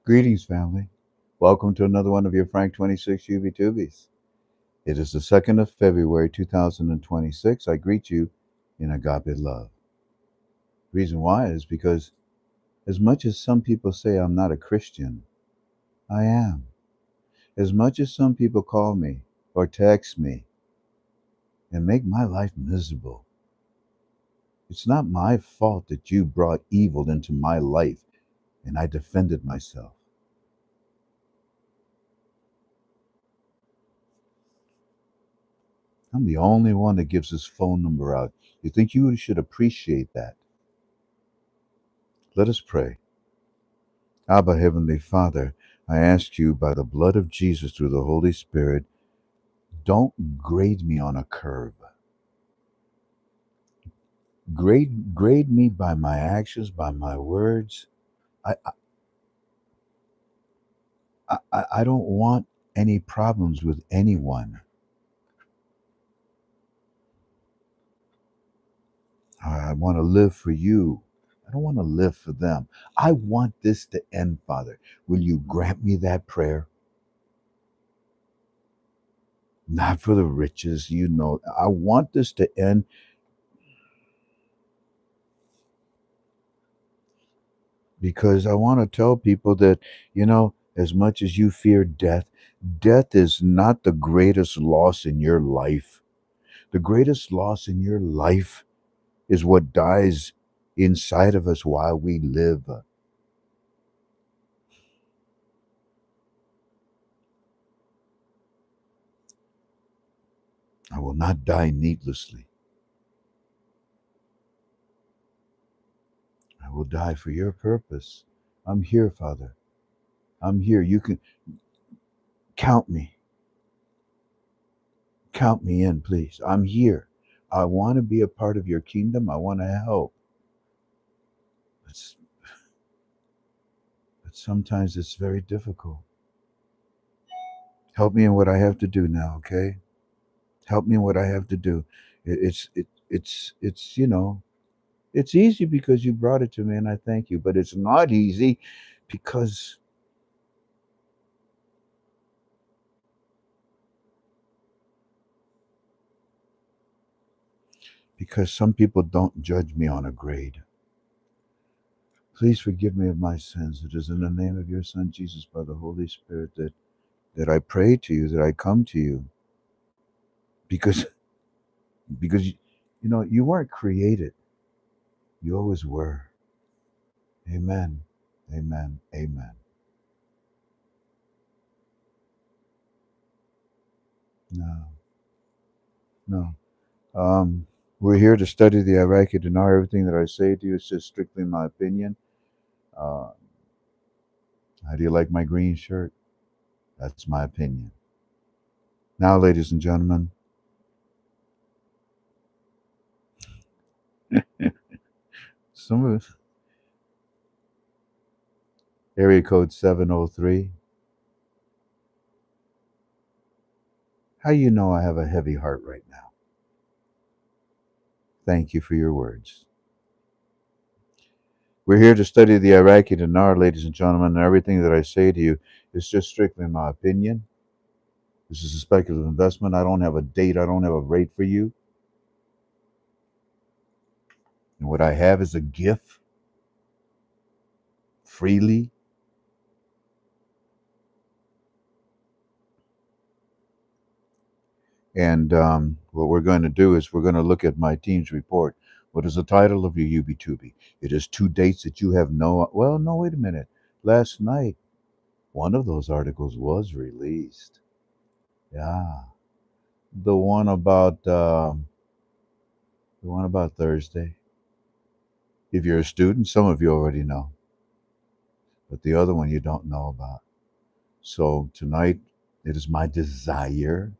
Greetings, family. Welcome to another one of your FRANK26 UB2Bs. It is the 2nd of February, 2026. I greet you in agape love. Reason why is because as much as some people say I'm not a Christian, I am. As much as some people call me or text me and make my life miserable, it's not my fault that you brought evil into my life and I defended myself. I'm the only one that gives his phone number out. You think you should appreciate that? Let us pray. Abba, Heavenly Father, I ask you by the blood of Jesus through the Holy Spirit, don't grade me on a curve. Grade me by my actions, by my words. I, I don't want any problems with anyone. I want to live for you. I don't want to live for them. I want this to end, Father. Will you grant me that prayer? Not for the riches, you know. I want this to end because I want to tell people that, as much as you fear death, death is not the greatest loss in your life. The greatest loss in your life is what dies inside of us while we live. I will not die needlessly. I will die for your purpose. I'm here, Father. I'm here. You can count me. Count me in, please. I'm here. I want to be a part of your kingdom. I want to help. But, but sometimes it's very difficult. Help me in what I have to do now, okay? Help me in what I have to do. It's it's easy because you brought it to me and I thank you, but it's not easy because some people don't judge me on a grade. Please forgive me of my sins. It is in the name of your Son Jesus by the Holy Spirit that I pray to you, that I come to you. Because you weren't created. You always were. Amen. Amen. Amen. No. No. We're here to study the Iraqi dinar. Everything that I say to you is just strictly my opinion. Uh, how do you like my green shirt? That's my opinion. Now, ladies and gentlemen, some of us, area code 703. How you know I have a heavy heart right now? Thank you for your words. We're here to study the Iraqi dinar, ladies and gentlemen, and everything that I say to you is just strictly my opinion. This is a speculative investment. I don't have a date. I don't have a rate for you. And what I have is a gift freely. And what we're going to do is we're going to look at my team's report. What is the title of your UB2B? It is two dates that you have no. Well, no, wait a minute. Last night, one of those articles was released. Yeah, the one about Thursday. If you're a student, some of you already know, but the other one you don't know about. So tonight, it is my desire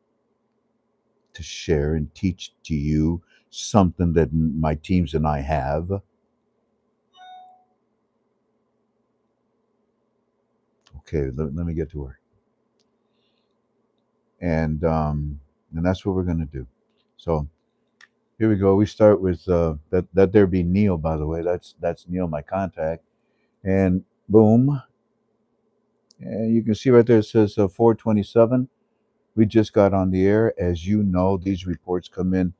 to share and teach to you something that my teams and I have. Okay, let me get to work. And that's what we're going to do. So here we go. We start with that there be Neil, by the way. That's Neil, my contact. And boom, And you can see right there it says 427. We just got on the air. As you know, these reports come in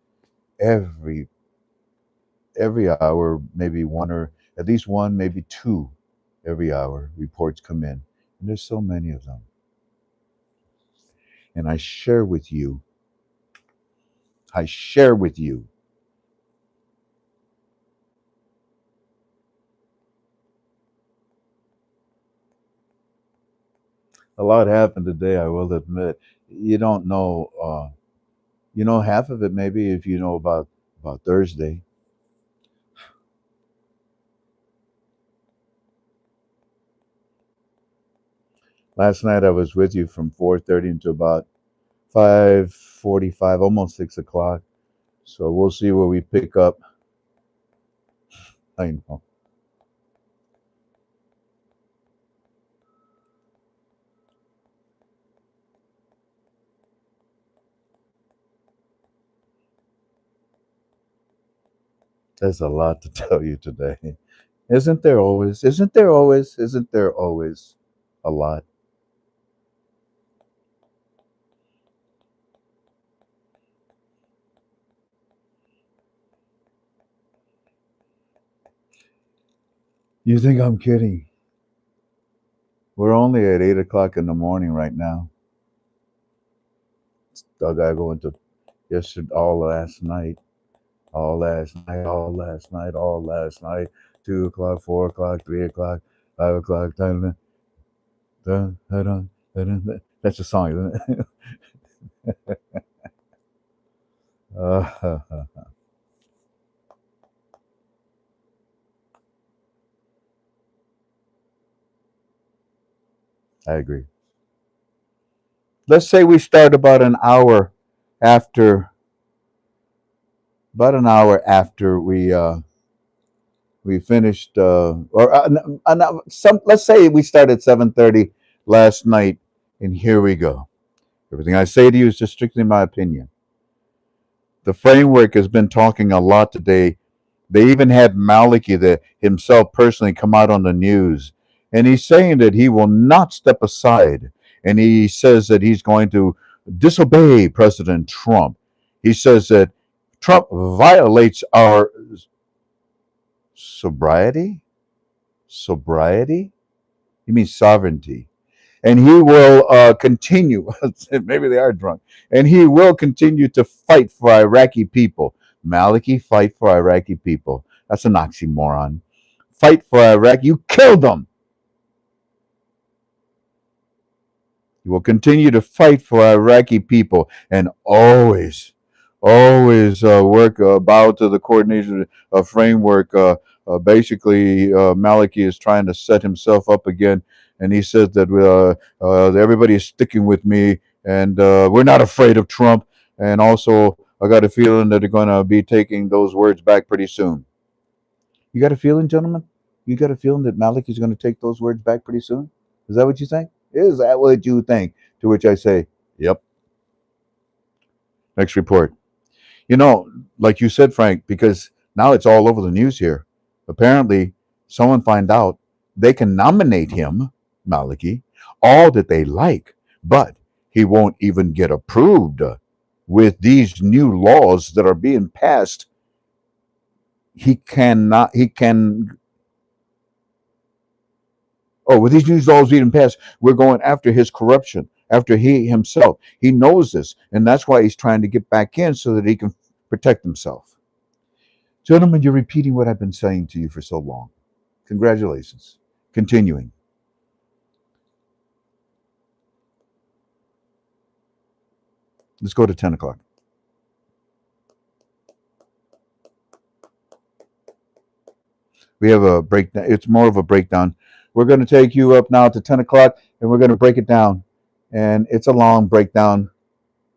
every every hour, maybe one or at least one, maybe two every hour. Reports come in, and there's so many of them. And I share with you. I share with you. A lot happened today. I will admit. You don't know. You know half of it maybe if you know about Thursday. Last night I was with you from 4:30 until about 5:45, almost 6 o'clock. So we'll see where we pick up. I know there's a lot to tell you today. Isn't there always? Isn't there always? Isn't there always a lot? You think I'm kidding? We're only at 8 o'clock in the morning right now. I gotta go into yesterday, all last night, all last night. 2 o'clock, 4 o'clock, 3 o'clock, 5 o'clock. That's a song, isn't it? uh, I agree. Let's say we start after about an hour after we finished, or some. Let's say we started at 7:30 last night, and here we go. Everything I say to you is just strictly my opinion. The framework has been talking a lot today. They even had Maliki himself personally come out on the news, and he's saying that he will not step aside, and he says that he's going to disobey President Trump. He says that Trump violates our sobriety. Sobriety? You mean sovereignty? And he will continue. Maybe they are drunk. And he will continue to fight for Iraqi people. Maliki, fight for Iraqi people. That's an oxymoron. Fight for Iraq. You killed them. You will continue to fight for Iraqi people and always work bow to the coordination framework. Basically, Maliki is trying to set himself up again, and he says that everybody is sticking with me, and we're not afraid of Trump. And also, I got a feeling that they're going to be taking those words back pretty soon. You got a feeling, gentlemen? You got a feeling that Maliki is going to take those words back pretty soon? Is that what you think? Is that what you think? To which I say, yep. Next report. You know, like you said, Frank, because now it's all over the news here. Apparently, someone find out they can nominate him, Maliki, all that they like, but he won't even get approved with these new laws that are being passed. He cannot. He can. Oh, with these new laws being passed, we're going after his corruption, after he himself. He knows this, and that's why he's trying to get back in so that he can protect himself. Gentlemen, you're repeating what I've been saying to you for so long. Congratulations. Continuing. Let's go to 10 o'clock. We have a breakdown. It's more of a breakdown. We're going to take you up now to 10 o'clock and we're going to break it down. And it's a long breakdown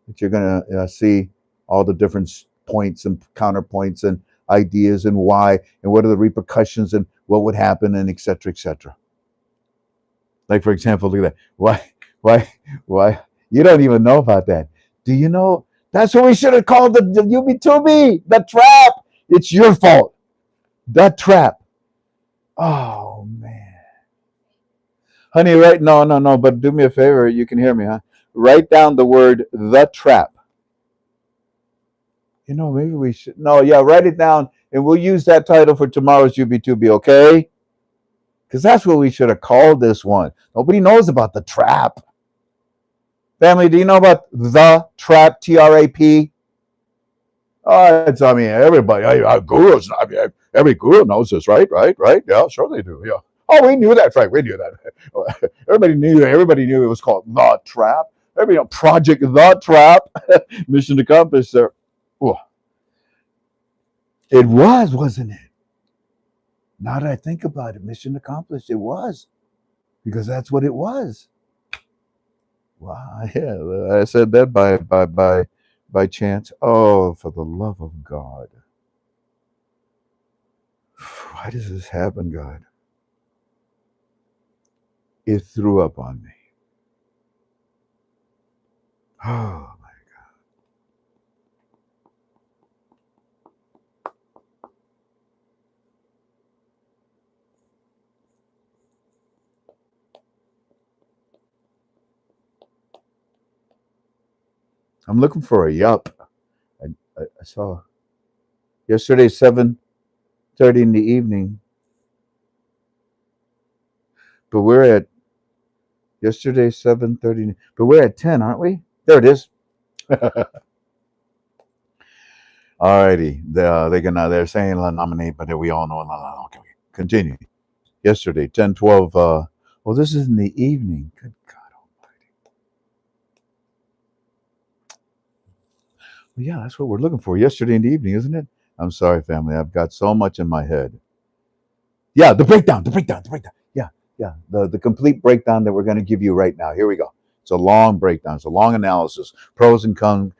that you're going to see all the different points and counterpoints and ideas and why and what are the repercussions and what would happen and et cetera, et cetera. Like, for example, look at that. Why? You don't even know about that. Do you know? That's what we should have called the UB2B, the trap. It's your fault. The trap. Oh, man. Honey, right? No, no, no. But do me a favor. You can hear me, huh? Write down the word "the trap." Maybe we should. No, yeah, write it down, and we'll use that title for tomorrow's UB2B. Okay? Because that's what we should have called this one. Nobody knows about the trap. Family, do you know about the trap? TRAP. I mean, everybody, gurus. I mean, every guru knows this, right? Right? Right? Yeah, sure they do. Yeah. Oh, we knew that, Frank. We knew that. Everybody knew. Everybody knew it was called the trap. Everybody know Project the Trap. Mission accomplished, sir. Oh, it was, wasn't it? Now that I think about it, mission accomplished. It was because that's what it was. Wow. Yeah, I said that by chance. Oh, for the love of God. Why does this happen, God? It threw up on me. Oh, my. I'm looking for a yup. I saw yesterday 7:30 in the evening, but we're at yesterday 7:30. But we're at 10, aren't we? There it is. Alrighty, they're saying la nominate, but we all know la. Okay, continue. Yesterday 10:12. Well, this is in the evening. Good God Almighty. Well, yeah, that's what we're looking for. Yesterday in the evening, isn't it? I'm sorry, family. I've got so much in my head. Yeah, the breakdown. Yeah, yeah. The complete breakdown that we're going to give you right now. Here we go. It's a long breakdown. It's a long analysis. Pros and cons,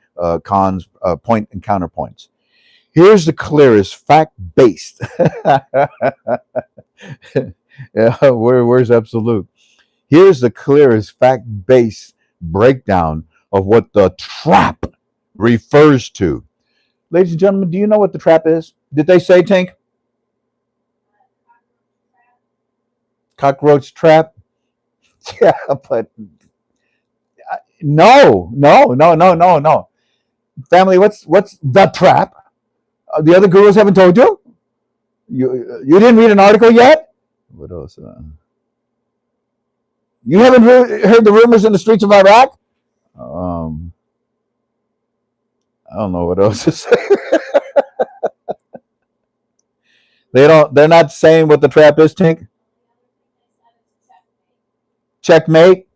point and counterpoints. Here's the clearest fact-based. Yeah, where's absolute? Here's the clearest fact-based breakdown of what the trap refers to. Ladies and gentlemen, do you know what the trap is? Did they say, Tink? Cockroach trap? Yeah, but no. Family, what's the trap? The other gurus haven't told you? You didn't read an article yet? What else? You haven't heard the rumors in the streets of Iraq? Um, I don't know what else to say. They're not saying what the trap is, Tink? Checkmate?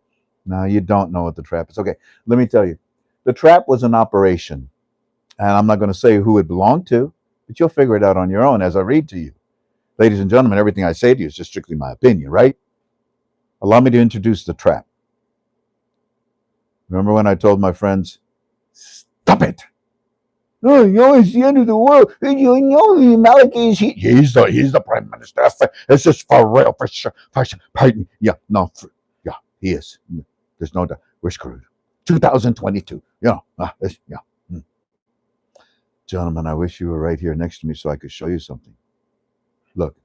No, you don't know what the trap is. Okay, let me tell you. The trap was an operation. And I'm not going to say who it belonged to, but you'll figure it out on your own as I read to you. Ladies and gentlemen, everything I say to you is just strictly my opinion, right? Allow me to introduce the trap. Remember when I told my friends, stop it. No, it's the end of the world. You know Malachi is he's the prime minister. It's just for real, for sure. Yeah, no, yeah, he is. There's no doubt. We're screwed. 2022. Yeah. Gentlemen, I wish you were right here next to me so I could show you something. Look.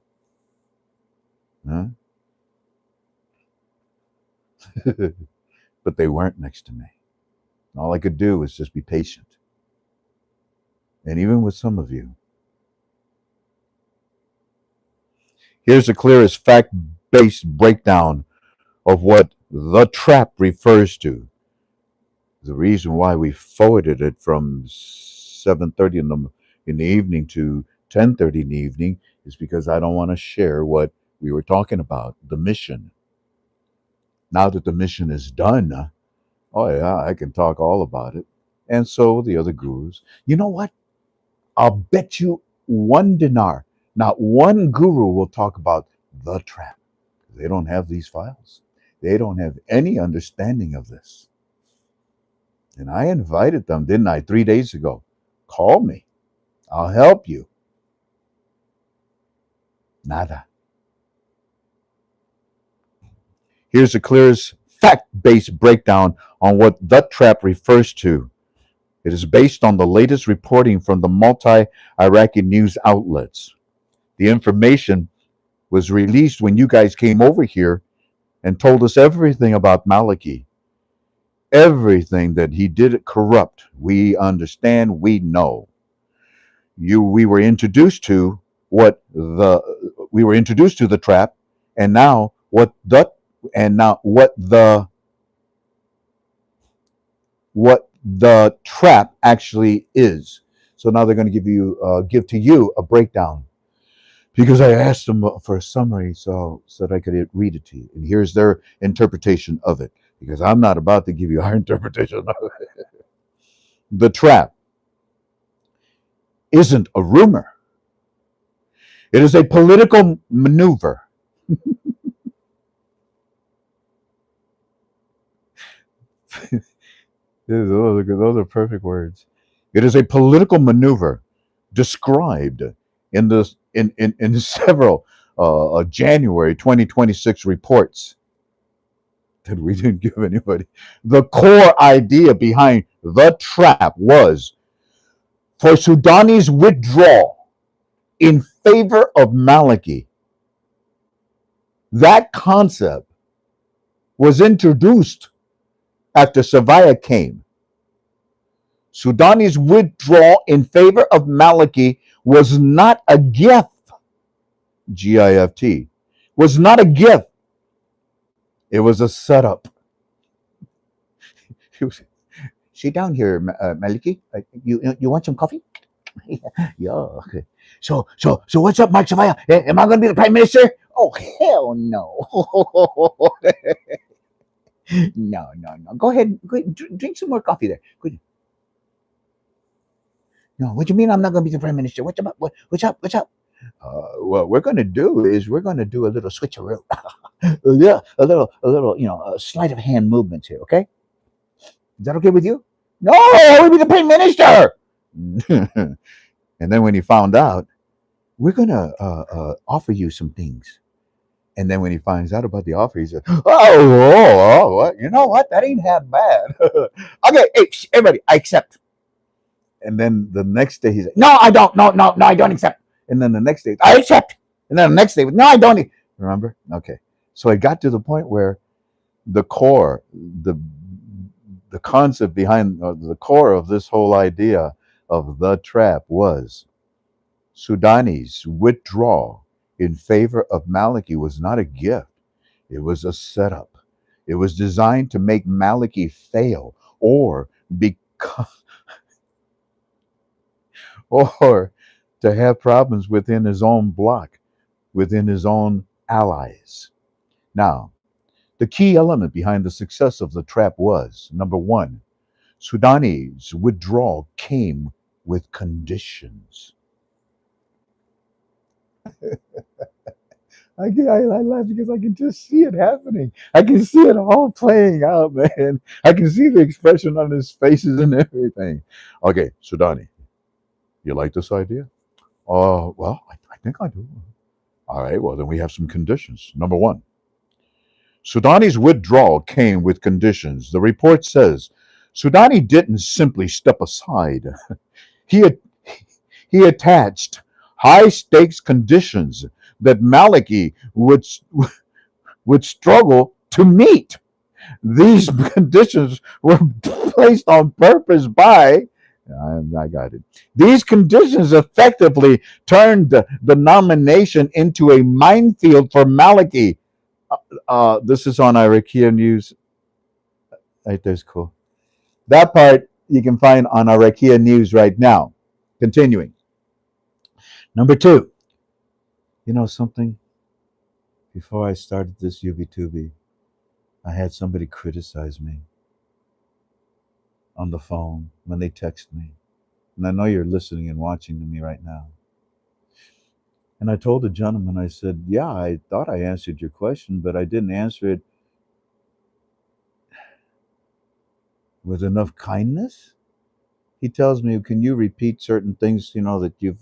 Huh? But they weren't next to me. All I could do was just be patient. And even with some of you, here's the clearest fact-based breakdown of what the trap refers to. The reason why we forwarded it from 7:30 in the evening to 10:30 in the evening is because I don't want to share what we were talking about, the mission. Now that the mission is done, oh yeah, I can talk all about it. And so the other gurus. You know what? I'll bet you $1. Not one guru will talk about the trap. They don't have these files. They don't have any understanding of this. And I invited them, didn't I, 3 days ago? Call me. I'll help you. Nada. Here's the clearest fact-based breakdown on what the trap refers to. It is based on the latest reporting from the multi-Iraqi news outlets. The information was released when you guys came over here and told us everything about Malachi, everything that he did it corrupt. We understand, we know. We were introduced to the trap, and now what the trap actually is. So now they're going to give to you a breakdown, because I asked them for a summary so that I could read it to you. And here's their interpretation of it, because I'm not about to give you our interpretation of it. The trap isn't a rumor. It is a political maneuver. Those are perfect words. It is a political maneuver described in several January 2026 reports that we didn't give anybody. The core idea behind the trap was for Sudani's withdrawal in favor of Maliki. That concept was introduced after Savaya came. Sudani's withdrawal in favor of Maliki was not a gift. GIFT was not a gift. It was a setup. Sit down here, Maliki. You want some coffee? Yeah. Okay. So what's up, Mark Savaya? Am I going to be the prime minister? Oh, hell no. No. Go ahead. Drink some more coffee there. Go ahead. No, what do you mean I'm not going to be the prime minister? What's up? What's up? What we're going to do is we're going to do a little switcheroo. Yeah, a little, a sleight of hand movement here. Okay, is that okay with you? No, I will be the prime minister. And then when he found out, we're going to offer you some things. And then when he finds out about the offer, he said, what? You know what? That ain't half bad. Okay, hey, everybody, I accept. And then the next day he's like, no, I don't. No, I don't accept. And then the next day, I accept. And then the next day, no, I don't. Remember? Okay. So it got to the point where the core, the concept behind the core of this whole idea of the trap was Sudani's withdrawal in favor of Maliki was not a gift. It was a setup. It was designed to make Maliki fail or become or to have problems within his own bloc, within his own allies. Now, the key element behind the success of the trap was number one, Sudani's withdrawal came with conditions. I laugh because I can just see it happening. I can see it all playing out, man. I can see the expression on his faces and everything. Okay, Sudani, you like this idea? Well, I think I do. All right, well, then we have some conditions. Number one, Sudani's withdrawal came with conditions. The report says Sudani didn't simply step aside. He, he attached high stakes conditions that Maliki would struggle to meet. These conditions were placed on purpose by, I got it. These conditions effectively turned the nomination into a minefield for Maliki. This is on Iraqi News. Right there's cool. That part you can find on Iraqi News right now. Continuing. Number two. You know something? Before I started this UB2B, I had somebody criticize me on the phone when they text me. And I know you're listening and watching to me right now. And I told the gentleman, I said, yeah, I thought I answered your question, but I didn't answer it with enough kindness. He tells me, can you repeat certain things, that you've,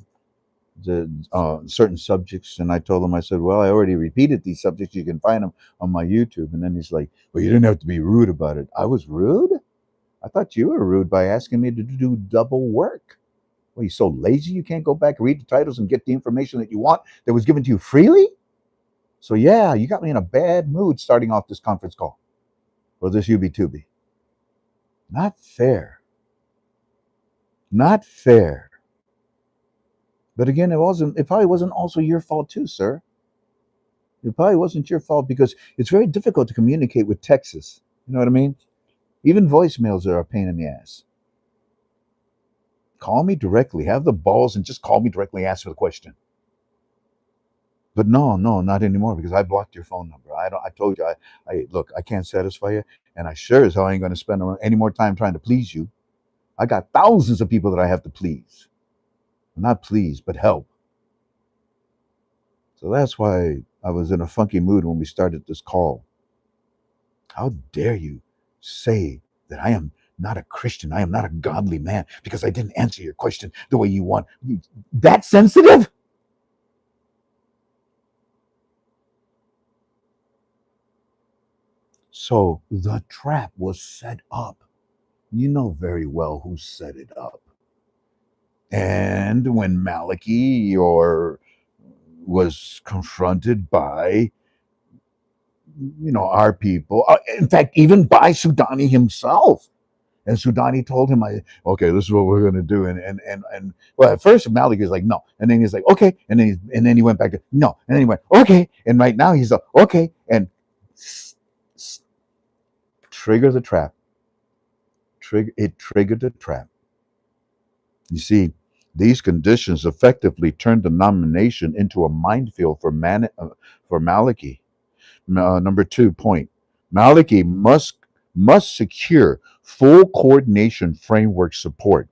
certain subjects? And I told him, I said, well, I already repeated these subjects. You can find them on my YouTube. And then he's like, well, you didn't have to be rude about it. I was rude? I thought you were rude by asking me to do double work. Well, you so lazy you can't go back, read the titles, and get the information that you want that was given to you freely? So yeah, you got me in a bad mood starting off this conference call or this UB2B. Not fair. Not fair. But again, it probably wasn't also your fault too, sir. It probably wasn't your fault because it's very difficult to communicate with Texas. You know what I mean? Even voicemails are a pain in the ass. Call me directly. Have the balls and just call me directly, ask for the question. But no, not anymore because I blocked your phone number. I don't. I told you. I look. I can't satisfy you, and I sure as hell ain't going to spend any more time trying to please you. I got thousands of people that I have to please. Not please, but help. So that's why I was in a funky mood when we started this call. How dare you say that I am not a Christian? I am not a godly man because I didn't answer your question the way you want. That sensitive? So the trap was set up. You know very well who set it up. And when Malachi or was confronted by our people, in fact, even by Sudani himself, and Sudani told him, okay, this is what we're going to do. And well, at first Malik is like, no. And then he's like, okay. And then he went back to, no. And then he went, okay. And right now he's like, okay. And trigger the trap. It triggered the trap. You see, these conditions effectively turned the nomination into a minefield for Maliki. Number 2 point. Maliki must secure full coordination framework support.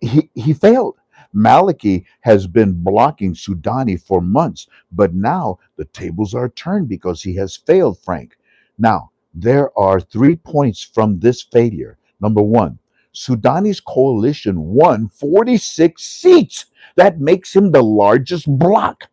He failed. Maliki has been blocking Sudani for months, but now the tables are turned because he has failed, Frank. Now, there are 3 points from this failure. Number 1, Sudani's coalition won 46 seats. That makes him the largest bloc.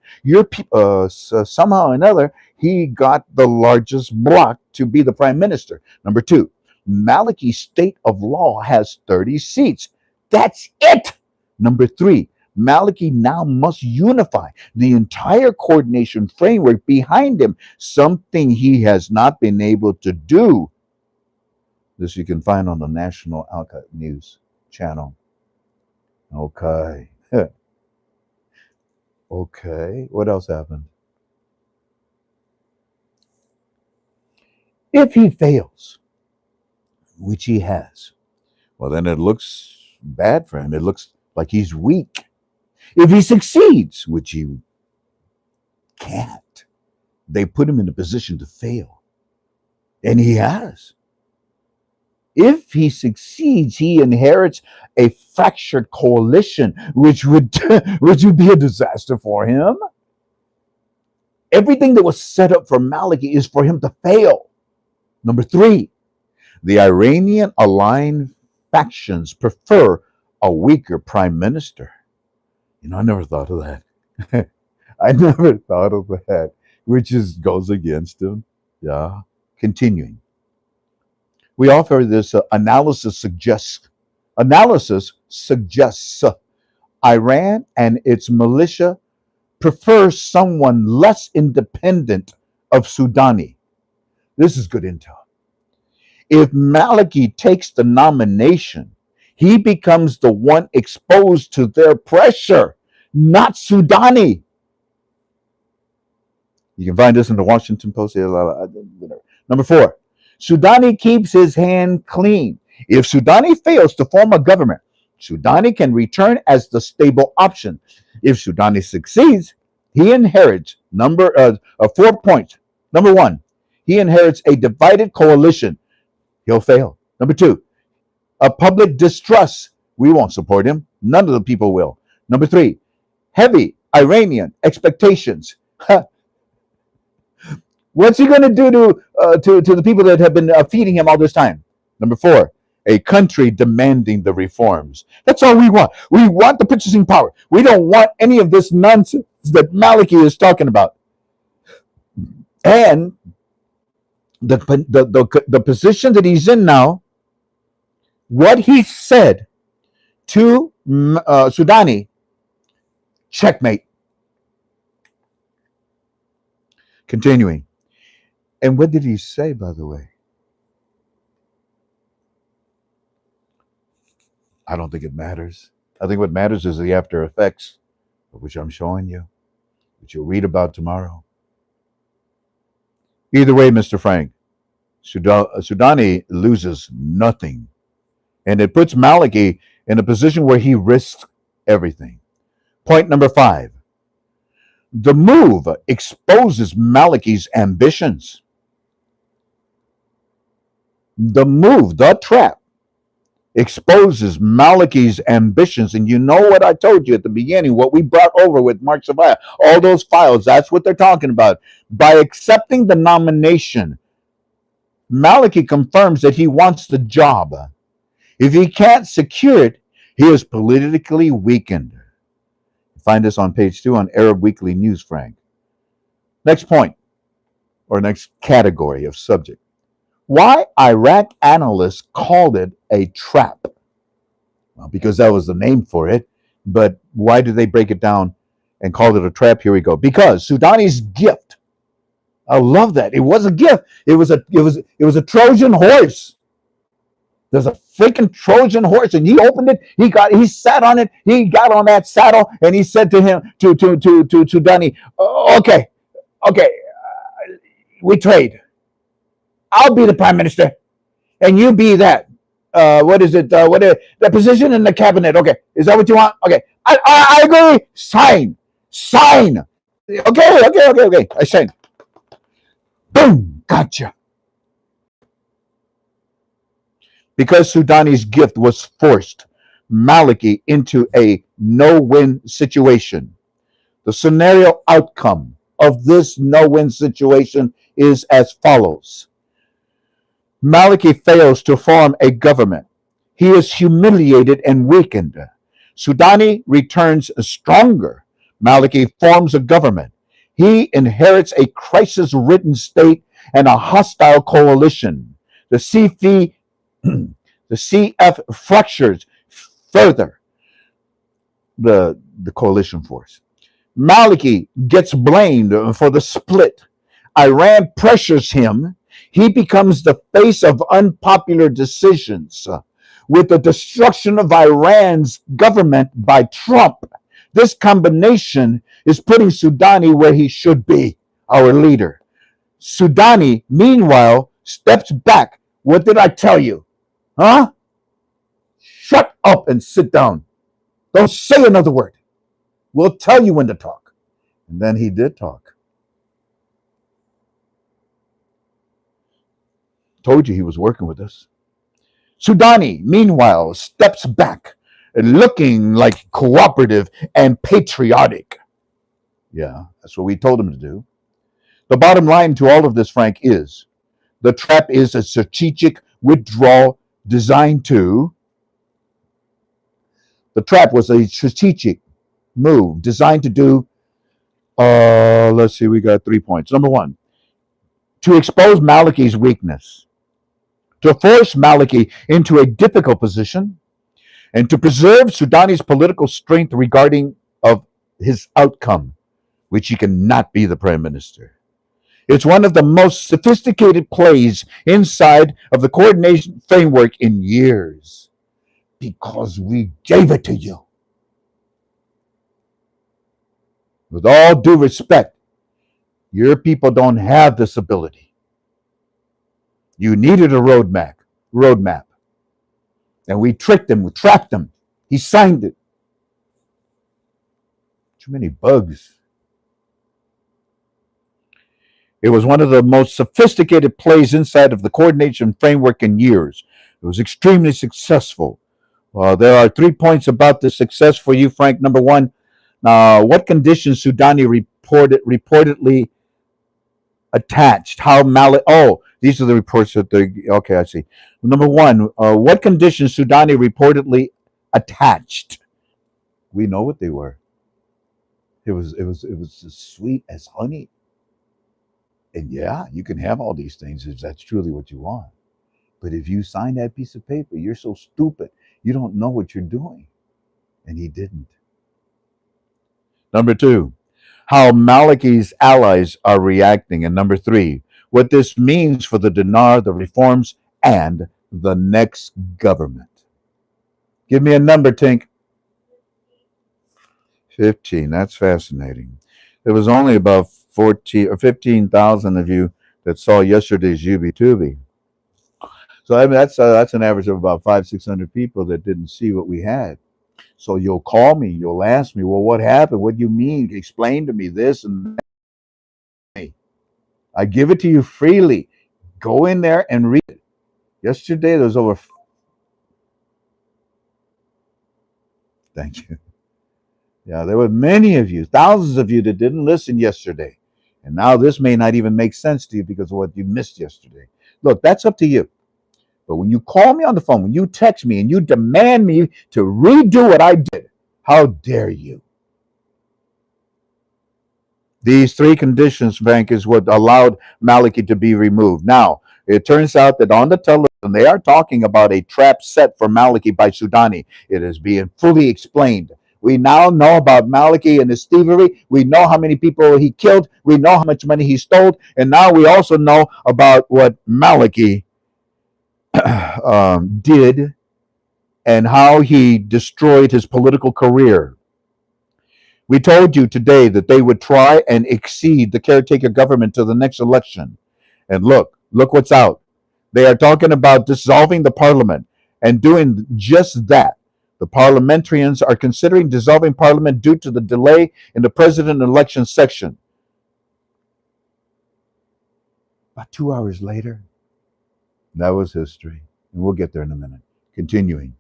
Somehow or another, he got the largest bloc to be the prime minister. Number 2, Maliki's state of law has 30 seats. That's it. Number 3, Maliki now must unify the entire coordination framework behind him, something he has not been able to do. This you can find on the National Alka News channel. Okay. Okay. What else happened? If he fails, which he has, well, then it looks bad for him. It looks like he's weak. If he succeeds, which he can't, they put him in a position to fail. And he has. If he succeeds, he inherits a fractured coalition, which would be a disaster for him. Everything that was set up for Maliki is for him to fail. Number 3, the Iranian aligned factions prefer a weaker prime minister. I never thought of that. I never thought of that, which goes against him. Yeah. Continuing. We offer this analysis suggests Iran and its militia prefer someone less independent of Sudani. This is good intel. If Maliki takes the nomination, he becomes the one exposed to their pressure, not Sudani. You can find this in the Washington Post. Number 4, Sudani keeps his hand clean. If Sudani fails to form a government, Sudani can return as the stable option. If Sudani succeeds, he inherits 4 points. Number 1, he inherits a divided coalition. He'll fail. Number 2, a public distrust. We won't support him. None of the people will. Number 3, heavy Iranian expectations. What's he going to do to the people that have been feeding him all this time? Number 4, a country demanding the reforms. That's all we want. We want the purchasing power. We don't want any of this nonsense that Maliki is talking about. And the position that he's in now, what he said to Sudani, checkmate. Continuing. And what did he say, by the way? I don't think it matters. I think what matters is the after effects, which I'm showing you, which you'll read about tomorrow. Either way, Mr. Frank, Sudani loses nothing. And it puts Maliki in a position where he risks everything. Point number 5. The move exposes Maliki's ambitions. The trap, exposes Maliki's ambitions. And you know what I told you at the beginning, what we brought over with Mark Savaya, all those files, that's what they're talking about. By accepting the nomination, Maliki confirms that he wants the job. If he can't secure it, he is politically weakened. Find this on page 2 on Arab Weekly News, Frank. Next point, or next category of subject. Why Iraq analysts called it a trap? Well, because that was the name for it. But why did they break it down and call it a trap? Here we go. Because Sudani's gift. I love that. It was a gift. It was a Trojan horse. There's a freaking Trojan horse, and he opened it. He sat on it. He got on that saddle, and he said to him, to Sudani, okay, we trade. I'll be the prime minister, and you be that. What is it? The position in the cabinet? Okay, is that what you want? Okay, I agree. Sign. Okay. I signed. Boom, gotcha. Because Sudani's gift was forced Maliki into a no-win situation. The scenario outcome of this no-win situation is as follows. Maliki fails to form a government. He is humiliated and weakened. Sudani returns stronger. Maliki forms a government. He inherits a crisis-ridden state and a hostile coalition. The CF fractures further the coalition force. Maliki gets blamed for the split. Iran pressures him. He becomes the face of unpopular decisions. With the destruction of Iran's government by Trump, this combination is putting Sudani where he should be, our leader. Sudani, meanwhile, steps back. What did I tell you? Huh? Shut up and sit down. Don't say another word. We'll tell you when to talk. And then he did talk. Told you he was working with us. Sudani, meanwhile, steps back, looking like cooperative and patriotic. Yeah, that's what we told him to do. The bottom line to all of this, Frank, is the trap is a strategic withdrawal designed to. The trap was a strategic move designed to do, let's see, we got 3 points. Number 1, to expose Maliki's weakness, to force Maliki into a difficult position, and to preserve Sudani's political strength regarding of his outcome, which he cannot be the prime minister. It's one of the most sophisticated plays inside of the coordination framework in years, because we gave it to you. With all due respect, your people don't have this ability. You needed a roadmap. And we tricked him, we trapped him. He signed it. Too many bugs. It was one of the most sophisticated plays inside of the coordination framework in years. It was extremely successful. There are 3 points about the success for you, Frank. Number 1, what conditions Sudani reportedly attached? How these are the reports that okay, I see. Number 1, what conditions Sudani reportedly attached? We know what they were. It was as sweet as honey. And yeah, you can have all these things if that's truly what you want. But if you sign that piece of paper, you're so stupid. You don't know what you're doing. And he didn't. Number 2, how Maliki's allies are reacting. And number three, what this means for the dinar, the reforms, and the next government. Give me a number, Tink. 15. That's fascinating. There was only about 14 or 15,000 of you that saw yesterday's Tubi. So I mean that's an average of about 600 people that didn't see what we had. So you'll call me, you'll ask me, well, what happened? What do you mean? Explain to me this and that. I give it to you freely. Go in there and read it. Yesterday there was over. Thank you. Yeah, there were many of you, thousands of you that didn't listen yesterday. And now this may not even make sense to you because of what you missed yesterday. Look, that's up to you. But when you call me on the phone, when you text me and you demand me to redo what I did, how dare you? These three conditions, Frank, is what allowed Maliki to be removed. Now, it turns out that on the television, they are talking about a trap set for Maliki by Sudani. It is being fully explained. We now know about Maliki and his thievery. We know how many people he killed. We know how much money he stole. And now we also know about what Maliki did and how he destroyed his political career. We told you today that they would try and exceed the caretaker government to the next election. And look what's out. They are talking about dissolving the parliament and doing just that. The parliamentarians are considering dissolving parliament due to the delay in the president election section. About 2 hours later, that was history. And we'll get there in a minute. Continuing.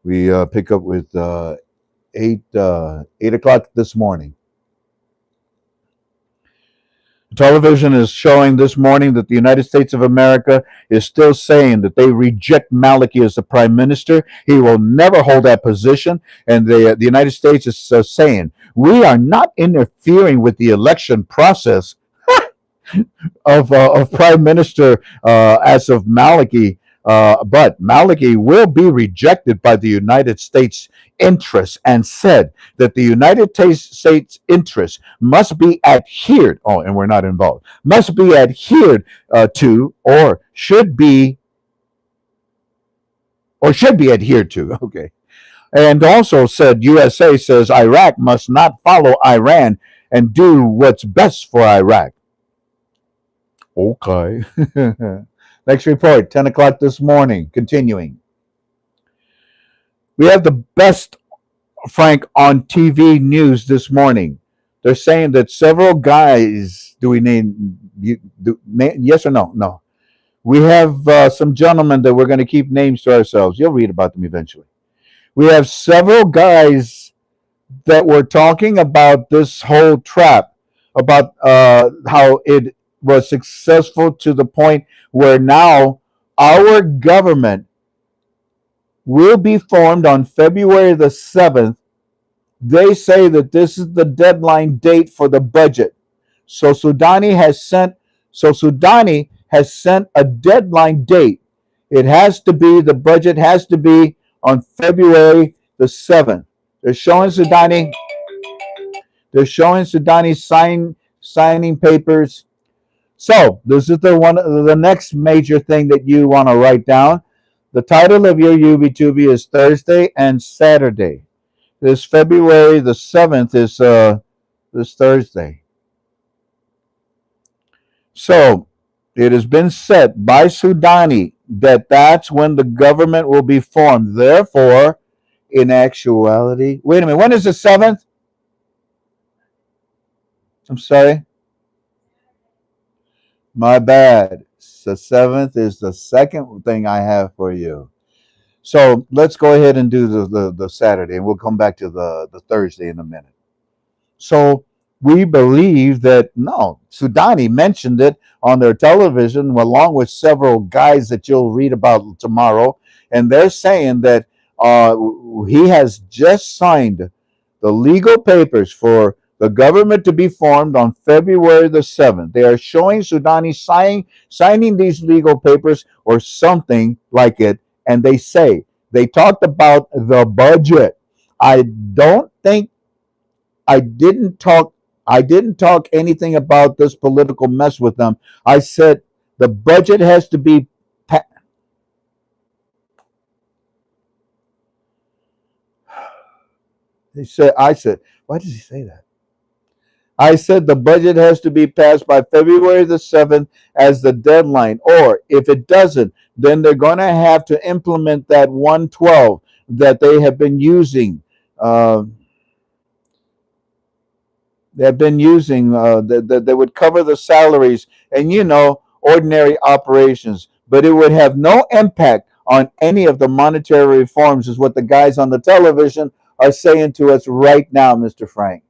We pick up with 8 o'clock this morning. Television is showing this morning that the United States of America is still saying that they reject Maliki as the prime minister. He will never hold that position. And the United States is saying, we are not interfering with the election process of Prime Minister as of Maliki. But Maliki will be rejected by the United States interests and said that the United States interests must be adhered, and we're not involved, must be adhered to or should be adhered to. Okay. And also said USA says Iraq must not follow Iran and do what's best for Iraq. Okay. Next report, 10 o'clock this morning. Continuing. We have the best, Frank, on TV news this morning. They're saying that several guys, do we name, yes or no? No. We have some gentlemen that we're going to keep names to ourselves. You'll read about them eventually. We have several guys that were talking about this whole trap, about how it was successful to the point where now our government will be formed on February the 7th. They say that this is the deadline date for the budget. So Sudani has sent a deadline date. It has to be, the budget has to be on February the 7th. They're showing Sudani signing papers. So this is the next major thing that you want to write down. The title of your UBTubi is Thursday and Saturday. This February the 7th is this Thursday. So it has been set by Sudani that that's when the government will be formed. Therefore, in actuality, wait a minute, when is the 7th? I'm sorry. My bad. The 7th is the second thing I have for you. So let's go ahead and do the Saturday, and we'll come back to the Thursday in a minute. So we believe that, no, Sudani mentioned it on their television along with several guys that you'll read about tomorrow. And they're saying that he has just signed the legal papers for the government to be formed on February the 7th. They are showing Sudani signing these legal papers or something like it. And they talked about the budget. I don't think I didn't talk. I didn't talk anything about this political mess with them. I said the budget has to be. He said. I said. Why does he say that? I said the budget has to be passed by February the 7th as the deadline. Or if it doesn't, then they're going to have to implement that 112 that they have been using. Uh, they've been using that would cover the salaries and, ordinary operations, but it would have no impact on any of the monetary reforms, is what the guys on the television are saying to us right now, Mr. Frank.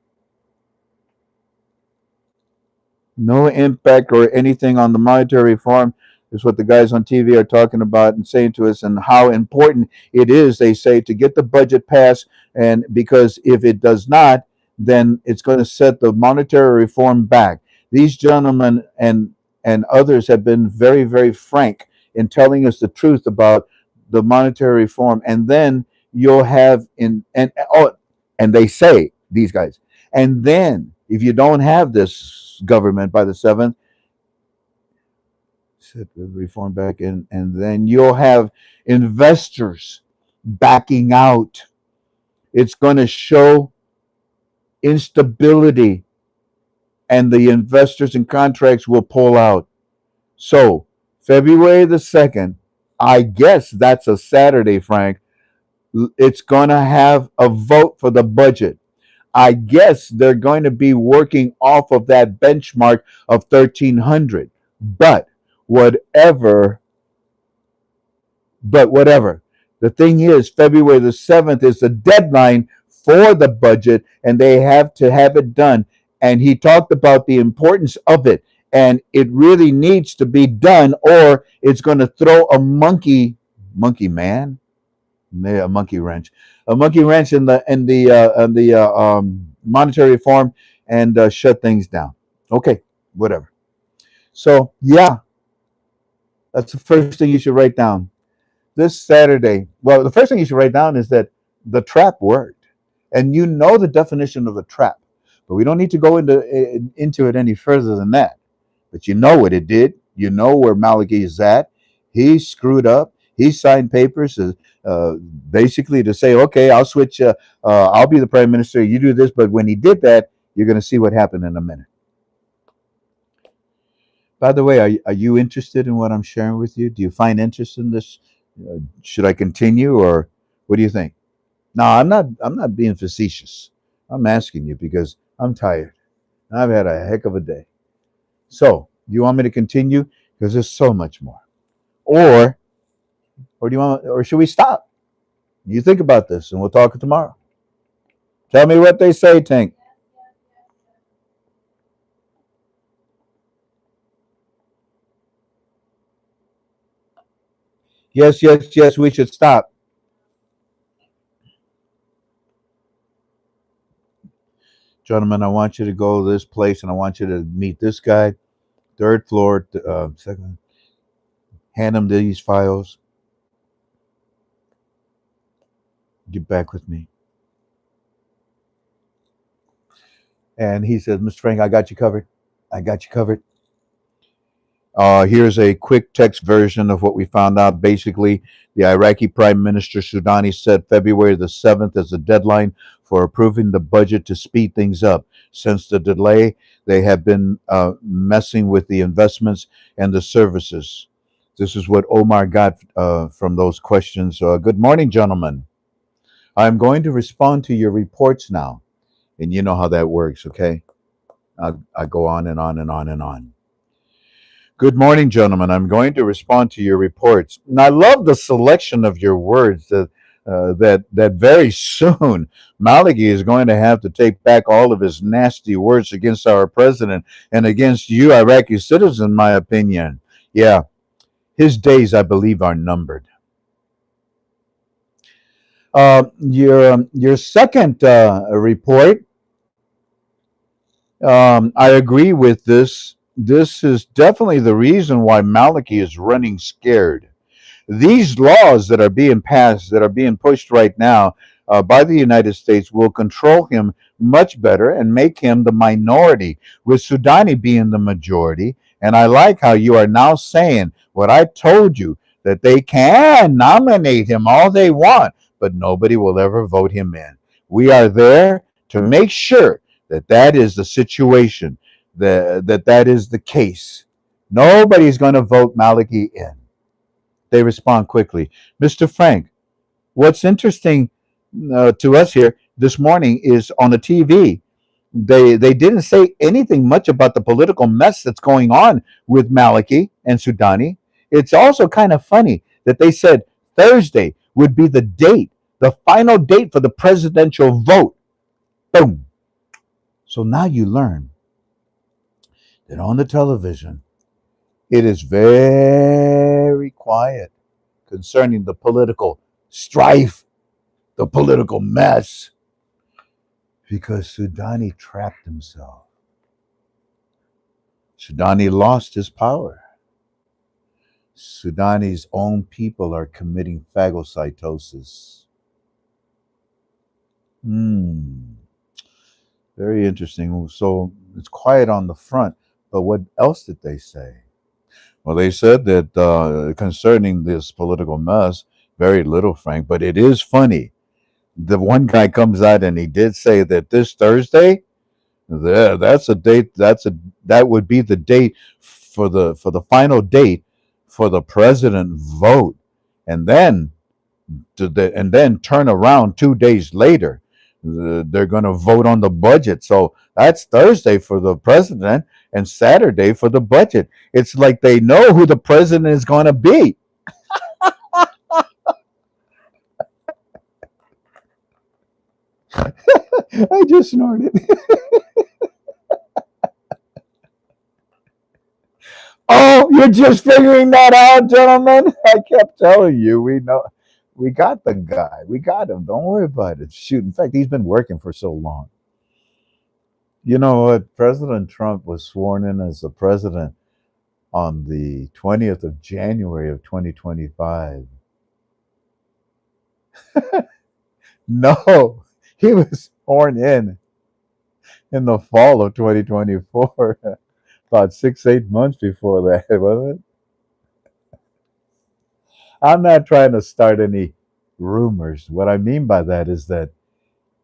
No impact or anything on the monetary reform is what the guys on TV are talking about and saying to us, and how important it is, they say, to get the budget passed. And because if it does not, then it's going to set the monetary reform back. These gentlemen and others have been very, very frank in telling us the truth about the monetary reform. And then you'll have and they say, these guys, and then if you don't have this government by the 7th, set the reform back in, and then you'll have investors backing out. It's going to show instability, and the investors and contracts will pull out. So, February the 2nd, I guess that's a Saturday, Frank. It's going to have a vote for the budget. I guess they're going to be working off of that benchmark of 1300. But whatever, whatever. The thing is, February the 7th is the deadline for the budget, and they have to have it done. And he talked about the importance of it, and it really needs to be done, or it's going to throw a monkey man, a monkey wrench in the monetary reform, and shut things down. Okay, whatever. So yeah, that's the first thing you should write down this Saturday. Well, the first thing you should write down is that the trap worked, and you know the definition of the trap, but we don't need to go into it any further than that. But you know what it did. You know where Maliki is at. He screwed up. He signed papers basically to say, okay, I'll switch. I'll be the prime minister. You do this. But when he did that, you're going to see what happened in a minute. By the way, are you interested in what I'm sharing with you? Do you find interest in this? Should I continue, or what do you think? No, I'm not. I'm not being facetious. I'm asking you because I'm tired. I've had a heck of a day. So, do you want me to continue? Because there's so much more. Or, or should we stop? You think about this, and we'll talk tomorrow. Tell me what they say, Tank. Yes, yes, yes. We should stop. Gentlemen, I want you to go to this place, and I want you to meet this guy, third floor, second. Hand him these files. Get back with me. And he says, Mr. Frank, I got you covered. I got you covered. Here's a quick text version of what we found out. Basically, the Iraqi Prime Minister Sudani said February the 7th is the deadline for approving the budget to speed things up. Since the delay, they have been messing with the investments and the services. This is what Omar got from those questions. Good morning, gentlemen. I'm going to respond to your reports now. And you know how that works, okay? I go on and on and on and on. Good morning, gentlemen. I'm going to respond to your reports. And I love the selection of your words that very soon Maliki is going to have to take back all of his nasty words against our president and against you, Iraqi citizens, in my opinion. Yeah, his days, I believe, are numbered. Your second report, I agree with this. This is definitely the reason why Maliki is running scared. These laws that are being passed, that are being pushed right now, by the United States will control him much better and make him the minority, with Sudani being the majority. And I like how you are now saying what I told you, that they can nominate him all they want, but nobody will ever vote him in. We are there to make sure that that is the situation, that is the case. Nobody's going to vote Maliki in. They respond quickly. Mr. Frank, what's interesting to us here this morning is on the TV. They didn't say anything much about the political mess that's going on with Maliki and Sudani. It's also kind of funny that they said Thursday would be the date, the final date for the presidential vote. Boom. So now you learn that on the television, it is very quiet concerning the political strife, the political mess, because Sudani trapped himself. Sudani lost his power. Sudani's own people are committing phagocytosis. Very interesting. So it's quiet on the front, but what else did they say? Well, they said that concerning this political mess, very little, Frank, but it is funny. The one guy comes out and he did say that this Thursday, that's a date. That would be the date for the final date for the president vote, and then and then turn around 2 days later. They're going to vote on the budget. So that's Thursday for the president and Saturday for the budget. It's like they know who the president is going to be. I just snorted. Oh, you're just figuring that out, gentlemen. I kept telling you, we know, we got the guy, we got him. Don't worry about it. Shoot, in fact, he's been working for so long. You know what? President Trump was sworn in as the president on the 20th of January of 2025. No, he was sworn in the fall of 2024, about 6, 8 months before that, wasn't it? I'm not trying to start any rumors. What I mean by that is that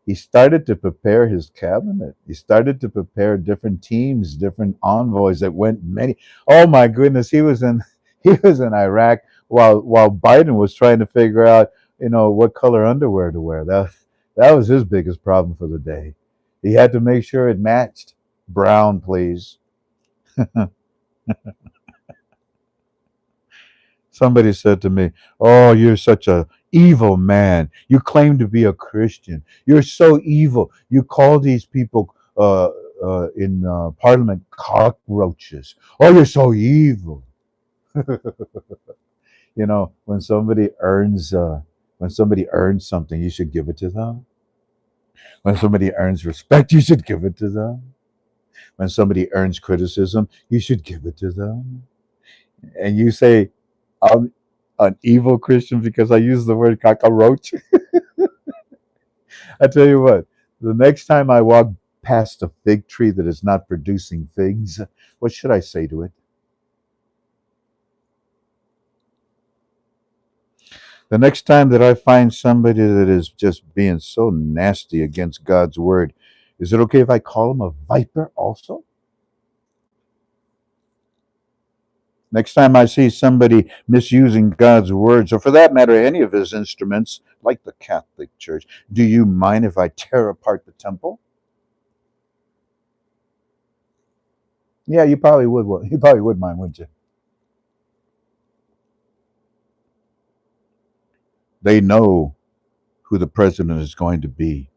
he started to prepare his cabinet. He started to prepare different teams, different envoys that went many. Oh my goodness, he was in Iraq while Biden was trying to figure out, what color underwear to wear. That was his biggest problem for the day. He had to make sure it matched. Brown, please. Somebody said to me, "Oh, you're such a evil man. You claim to be a Christian. You're so evil. You call these people in Parliament cockroaches. Oh, you're so evil." When somebody earns something, you should give it to them. When somebody earns respect, you should give it to them. When somebody earns criticism, you should give it to them. And you say, I'm an evil Christian because I use the word cockroach. I tell you what, the next time I walk past a fig tree that is not producing figs, what should I say to it? The next time that I find somebody that is just being so nasty against God's word, is it okay if I call him a viper also? Next time I see somebody misusing God's words, or for that matter, any of his instruments, like the Catholic Church, do you mind if I tear apart the temple? Yeah, you probably would. You probably would mind, wouldn't you? They know who the president is going to be.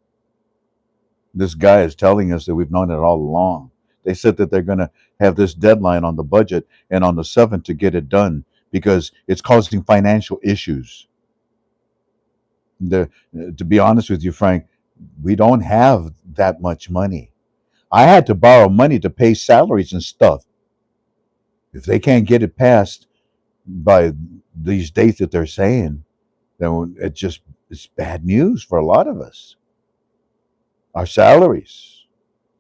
This guy is telling us that we've known it all along. They said that they're going to have this deadline on the budget and on the 7th to get it done because it's causing financial issues. To be honest with you, Frank, we don't have that much money. I had to borrow money to pay salaries and stuff. If they can't get it passed by these dates that they're saying, then It's bad news for a lot of us. Our salaries,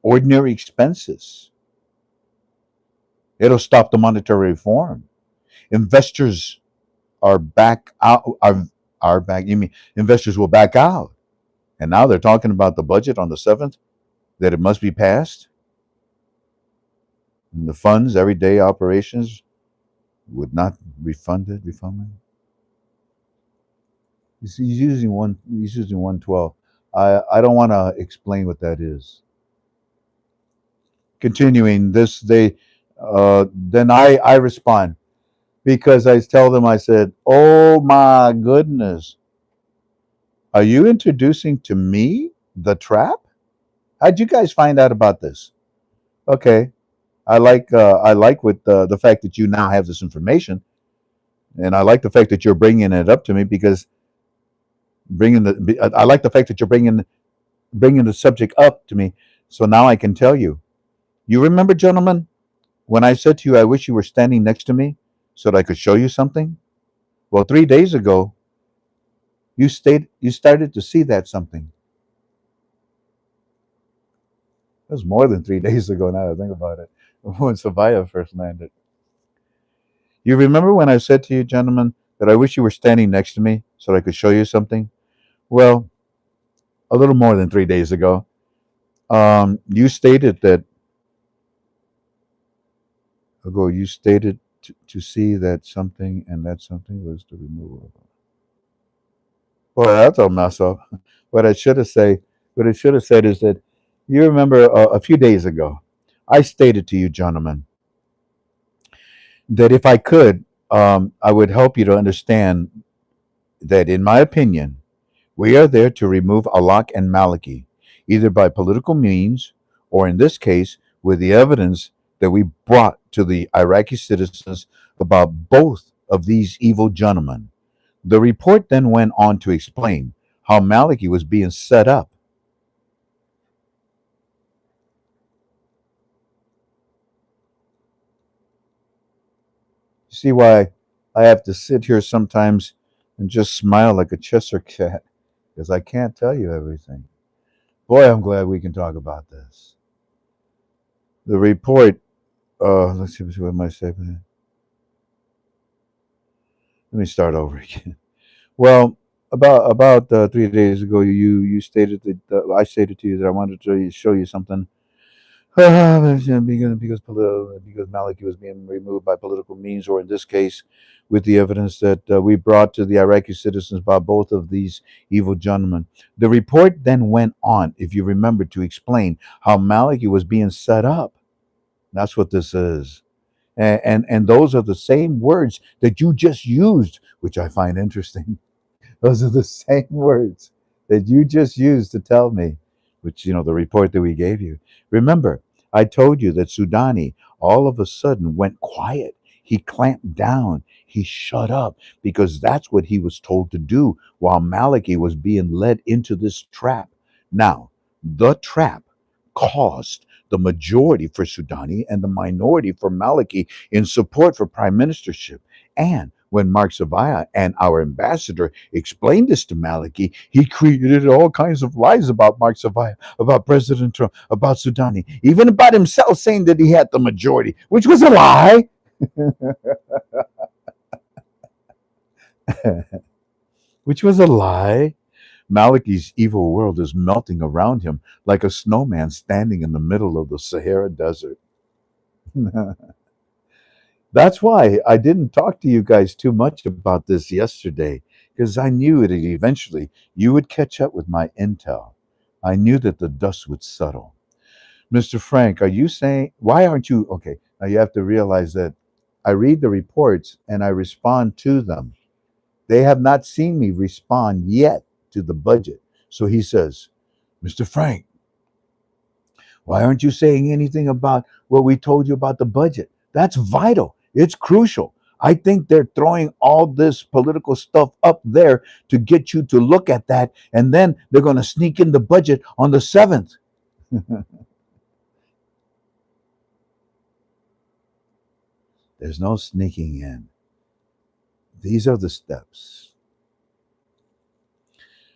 ordinary expenses. It'll stop the monetary reform. Investors are back out. Are back. You mean investors will back out? And now they're talking about the budget on the 7th, that it must be passed. And the funds, everyday operations, would not refunded. Refunded. He's using one. He's using 112. I don't want to explain what that is. Continuing this, then I respond because I tell them, I said, "Oh my goodness, are you introducing to me the trap? How'd you guys find out about this?" Okay, I like with the fact that you now have this information, and I like the fact that you're bringing it up to me because I like the fact that you're bringing the subject up to me, so now I can tell you. You remember, gentlemen, when I said to you, I wish you were standing next to me so that I could show you something? Well, 3 days ago, you started to see that something. It was more than 3 days ago now that I think about it. When Savaya first landed. You remember when I said to you, gentlemen, that I wish you were standing next to me so that I could show you something? Well, a little more than 3 days ago, you stated that you stated to see that something, and that something was the removal of. Well, that's a mess up. What I should have say, what I should have said is that you remember a few days ago, I stated to you, gentlemen, that if I could, I would help you to understand that, in my opinion, we are there to remove Alak and Maliki, either by political means or, in this case, with the evidence that we brought to the Iraqi citizens about both of these evil gentlemen. The report then went on to explain how Maliki was being set up. You see why I have to sit here sometimes and just smile like a Cheshire cat because I can't tell you everything. Boy, I'm glad we can talk about this. The report, let's see what am I saying. Let me start over again. Well, about 3 days ago, you stated that I stated to you that I wanted to show you something. Because Maliki was being removed by political means, or in this case, with the evidence that we brought to the Iraqi citizens by both of these evil gentlemen. The report then went on, if you remember, to explain how Maliki was being set up. That's what this is. And those are the same words that you just used, which I find interesting. Those are the same words that you just used to tell me, which, the report that we gave you. Remember, I told you that Sudani all of a sudden went quiet. He clamped down. He shut up because that's what he was told to do while Maliki was being led into this trap. Now, the trap caused the majority for Sudani and the minority for Maliki in support for prime ministership. And when Mark Zavaya and our ambassador explained this to Maliki, he created all kinds of lies about Mark Zavaya, about President Trump, about Sudani, even about himself, saying that he had the majority, which was a lie. Which was a lie. Maliki's evil world is melting around him like a snowman standing in the middle of the Sahara Desert. That's why I didn't talk to you guys too much about this yesterday, because I knew that eventually you would catch up with my intel. I knew that the dust would settle. Mr. Frank, are you saying, why aren't you? Okay, now you have to realize that I read the reports and I respond to them. They have not seen me respond yet to the budget. So he says, Mr. Frank, why aren't you saying anything about what we told you about the budget? That's vital. It's crucial. I think they're throwing all this political stuff up there to get you to look at that, and then they're going to sneak in the budget on the 7th. There's no sneaking in. These are the steps.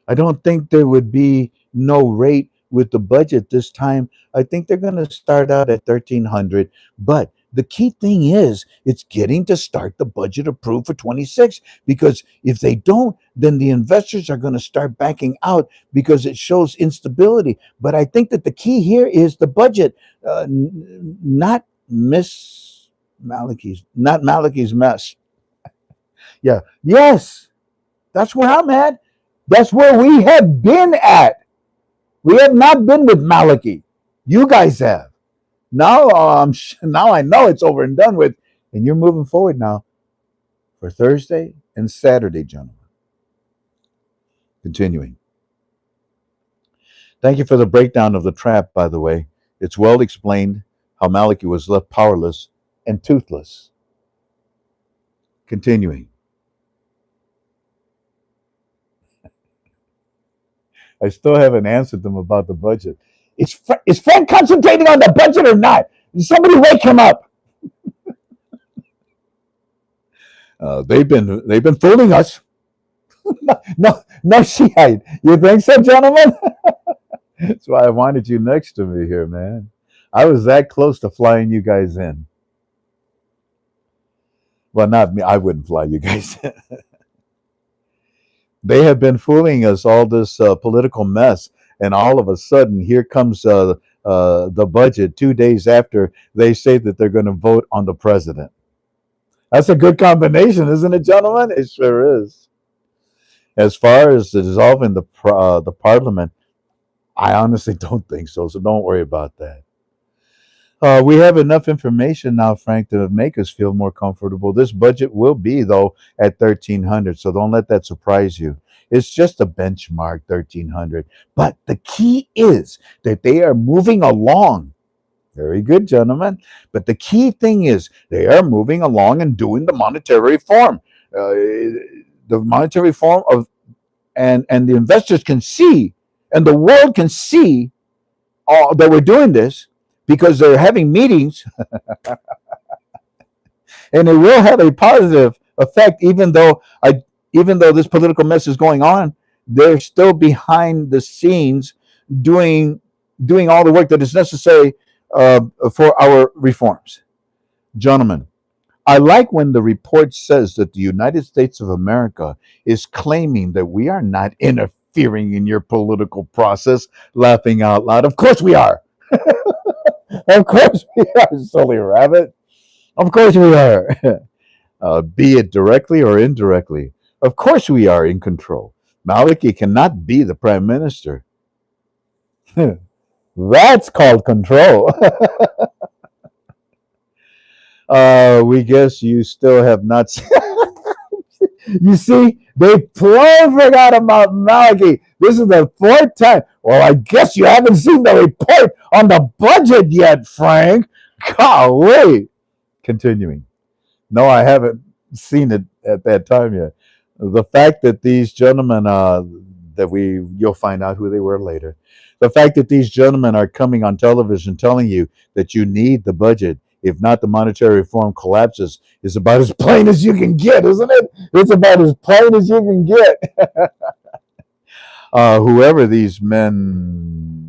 I don't think there would be no rate with the budget this time. I think they're going to start out at 1300, but the key thing is it's getting to start the budget approved for 26, because if they don't, then the investors are going to start backing out because it shows instability. But I think that the key here is the budget, not Miss not Malachi's mess. Yeah. Yes. That's where I'm at. That's where we have been at. We have not been with Malachi. You guys have. Now, now I know it's over and done with, and you're moving forward now for Thursday and Saturday, gentlemen. Continuing. Thank you for the breakdown of the trap, by the way. It's well explained how Malachi was left powerless and toothless. Continuing. I still haven't answered them about the budget. Is Frank concentrating on the budget or not? Somebody wake him up. They've been fooling us. No, she ain't. You think so, gentlemen? That's why I wanted you next to me here, man. I was that close to flying you guys in. Well, not me. I wouldn't fly you guys in. They have been fooling us all this political mess, and all of a sudden, here comes the budget 2 days after they say that they're going to vote on the president. That's a good combination, isn't it, gentlemen? It sure is. As far as dissolving the parliament, I honestly don't think so. So don't worry about that. We have enough information now, Frank, to make us feel more comfortable. This budget will be, though, at 1300, so don't let that surprise you. It's just a benchmark, 1300. But the key is that they are moving along. Very good, gentlemen. But the key thing is they are moving along and doing the monetary reform. The monetary reform of and the investors can see, and the world can see that we're doing this because they're having meetings, and it will have a positive effect. Even though this political mess is going on, they're still behind the scenes doing doing all the work that is necessary for our reforms, gentlemen. I like when the report says that the United States of America is claiming that we are not interfering in your political process. Laughing out loud. Of course we are. Of course we are, silly rabbit. Of course we are. Be it directly or indirectly. Of course we are in control. Maliki cannot be the prime minister. That's called control. We guess you still have not. You see, they totally forgot about Malachi. This is the fourth time. Well, I guess you haven't seen the report on the budget yet, Frank. Golly. Continuing. No, I haven't seen it at that time yet. The fact that these gentlemen, you'll find out who they were later. The fact that these gentlemen are coming on television telling you that you need the budget, if not the monetary reform collapses, is about as plain as you can get, isn't it? It's about as plain as you can get. Whoever these men.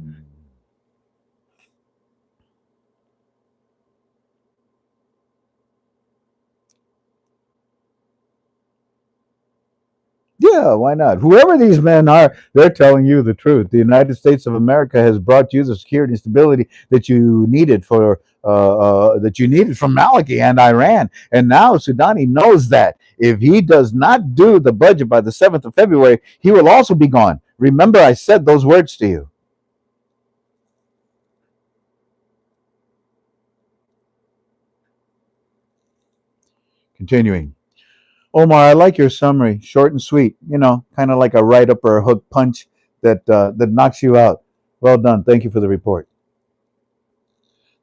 Yeah, why not? Whoever these men are, they're telling you the truth. The United States of America has brought you the security and stability that you needed from Maliki and Iran, and now Sudani knows that if he does not do the budget by the 7th of February, he will also be gone. Remember, I said those words to you. Continuing. Omar, I like your summary, short and sweet. Kind of like a write up or a hook punch that knocks you out. Well done. Thank you for the report.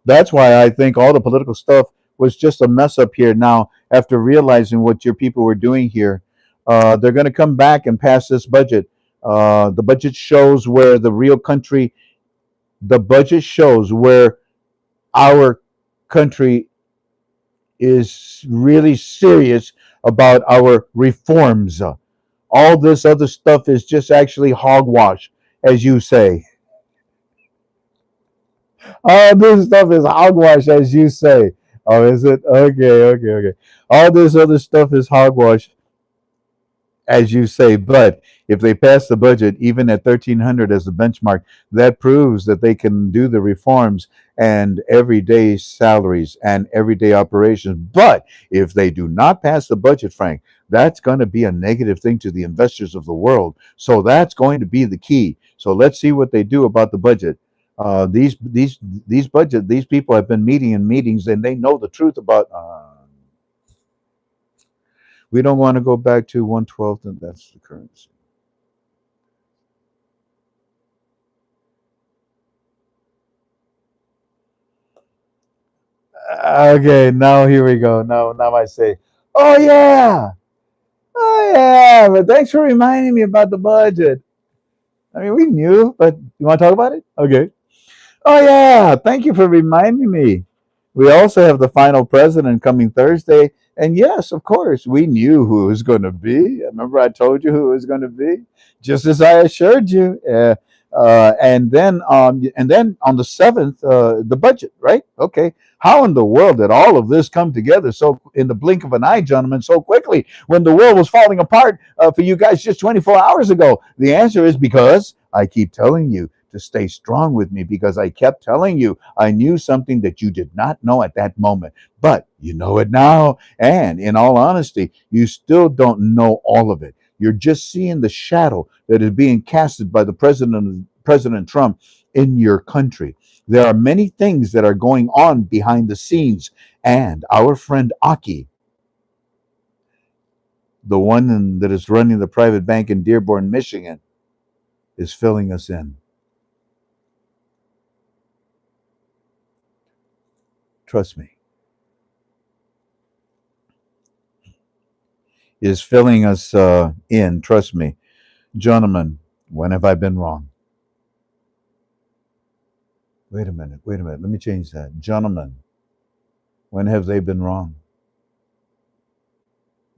That's why I think all the political stuff was just a mess up here. Now, after realizing what your people were doing here, they're going to come back and pass this budget. The budget shows where the budget shows where our country is really serious about our reforms. All this other stuff is just actually hogwash, as you say. All this stuff is hogwash, as you say. Oh, is it? Okay, okay, okay. All this other stuff is hogwash, as you say. But if they pass the budget, even at 1,300 as the benchmark, that proves that they can do the reforms and everyday salaries and everyday operations. But if they do not pass the budget, Frank, that's going to be a negative thing to the investors of the world. So that's going to be the key. So let's see what they do about the budget. These people have been meeting in meetings, and they know the truth about. We don't want to go back to 1/12, and that's the currency. Okay, now here we go. Now I say, oh yeah, oh yeah. But thanks for reminding me about the budget. I mean, we knew, but you want to talk about it? Okay. Oh yeah, thank you for reminding me. We also have the final president coming Thursday, and yes, of course, we knew who it was going to be. Remember, I told you who it was going to be, just as I assured you. And then on the 7th, the budget, right? Okay. How in the world did all of this come together so in the blink of an eye, gentlemen, so quickly when the world was falling apart for you guys just 24 hours ago? The answer is because I keep telling you to stay strong with me, because I kept telling you I knew something that you did not know at that moment. But you know it now. And in all honesty, you still don't know all of it. You're just seeing the shadow that is being casted by the President Trump in your country. There are many things that are going on behind the scenes. And our friend Aki, the one that is running the private bank in Dearborn, Michigan, is filling us in. Trust me. Is filling us in. Trust me. Gentlemen, when have I been wrong? Wait a minute. Wait a minute. Let me change that. Gentlemen, when have they been wrong?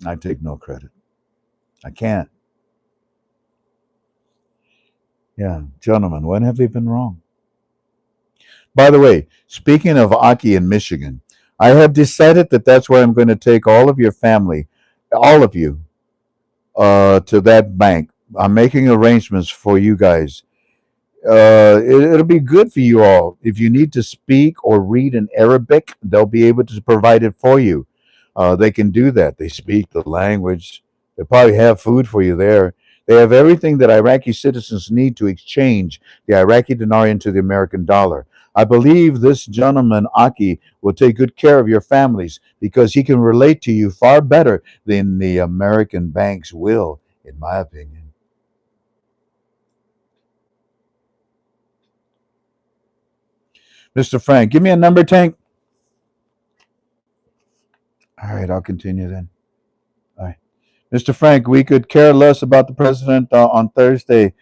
I take no credit. I can't. Yeah. Gentlemen, when have they been wrong? By the way, speaking of Aki in Michigan, I have decided that that's where I'm going to take all of your family, all of you, to that bank. I'm making arrangements for you guys. It'll be good for you all. If you need to speak or read in Arabic, they'll be able to provide it for you. They can do that. They speak the language. They probably have food for you there. They have everything that Iraqi citizens need to exchange the Iraqi dinar into the American dollar. I believe this gentleman, Aki, will take good care of your families because he can relate to you far better than the American banks will, in my opinion. Mr. Frank, give me a number, Tank. All right, I'll continue then. All right. Mr. Frank, we could care less about the president on Thursday.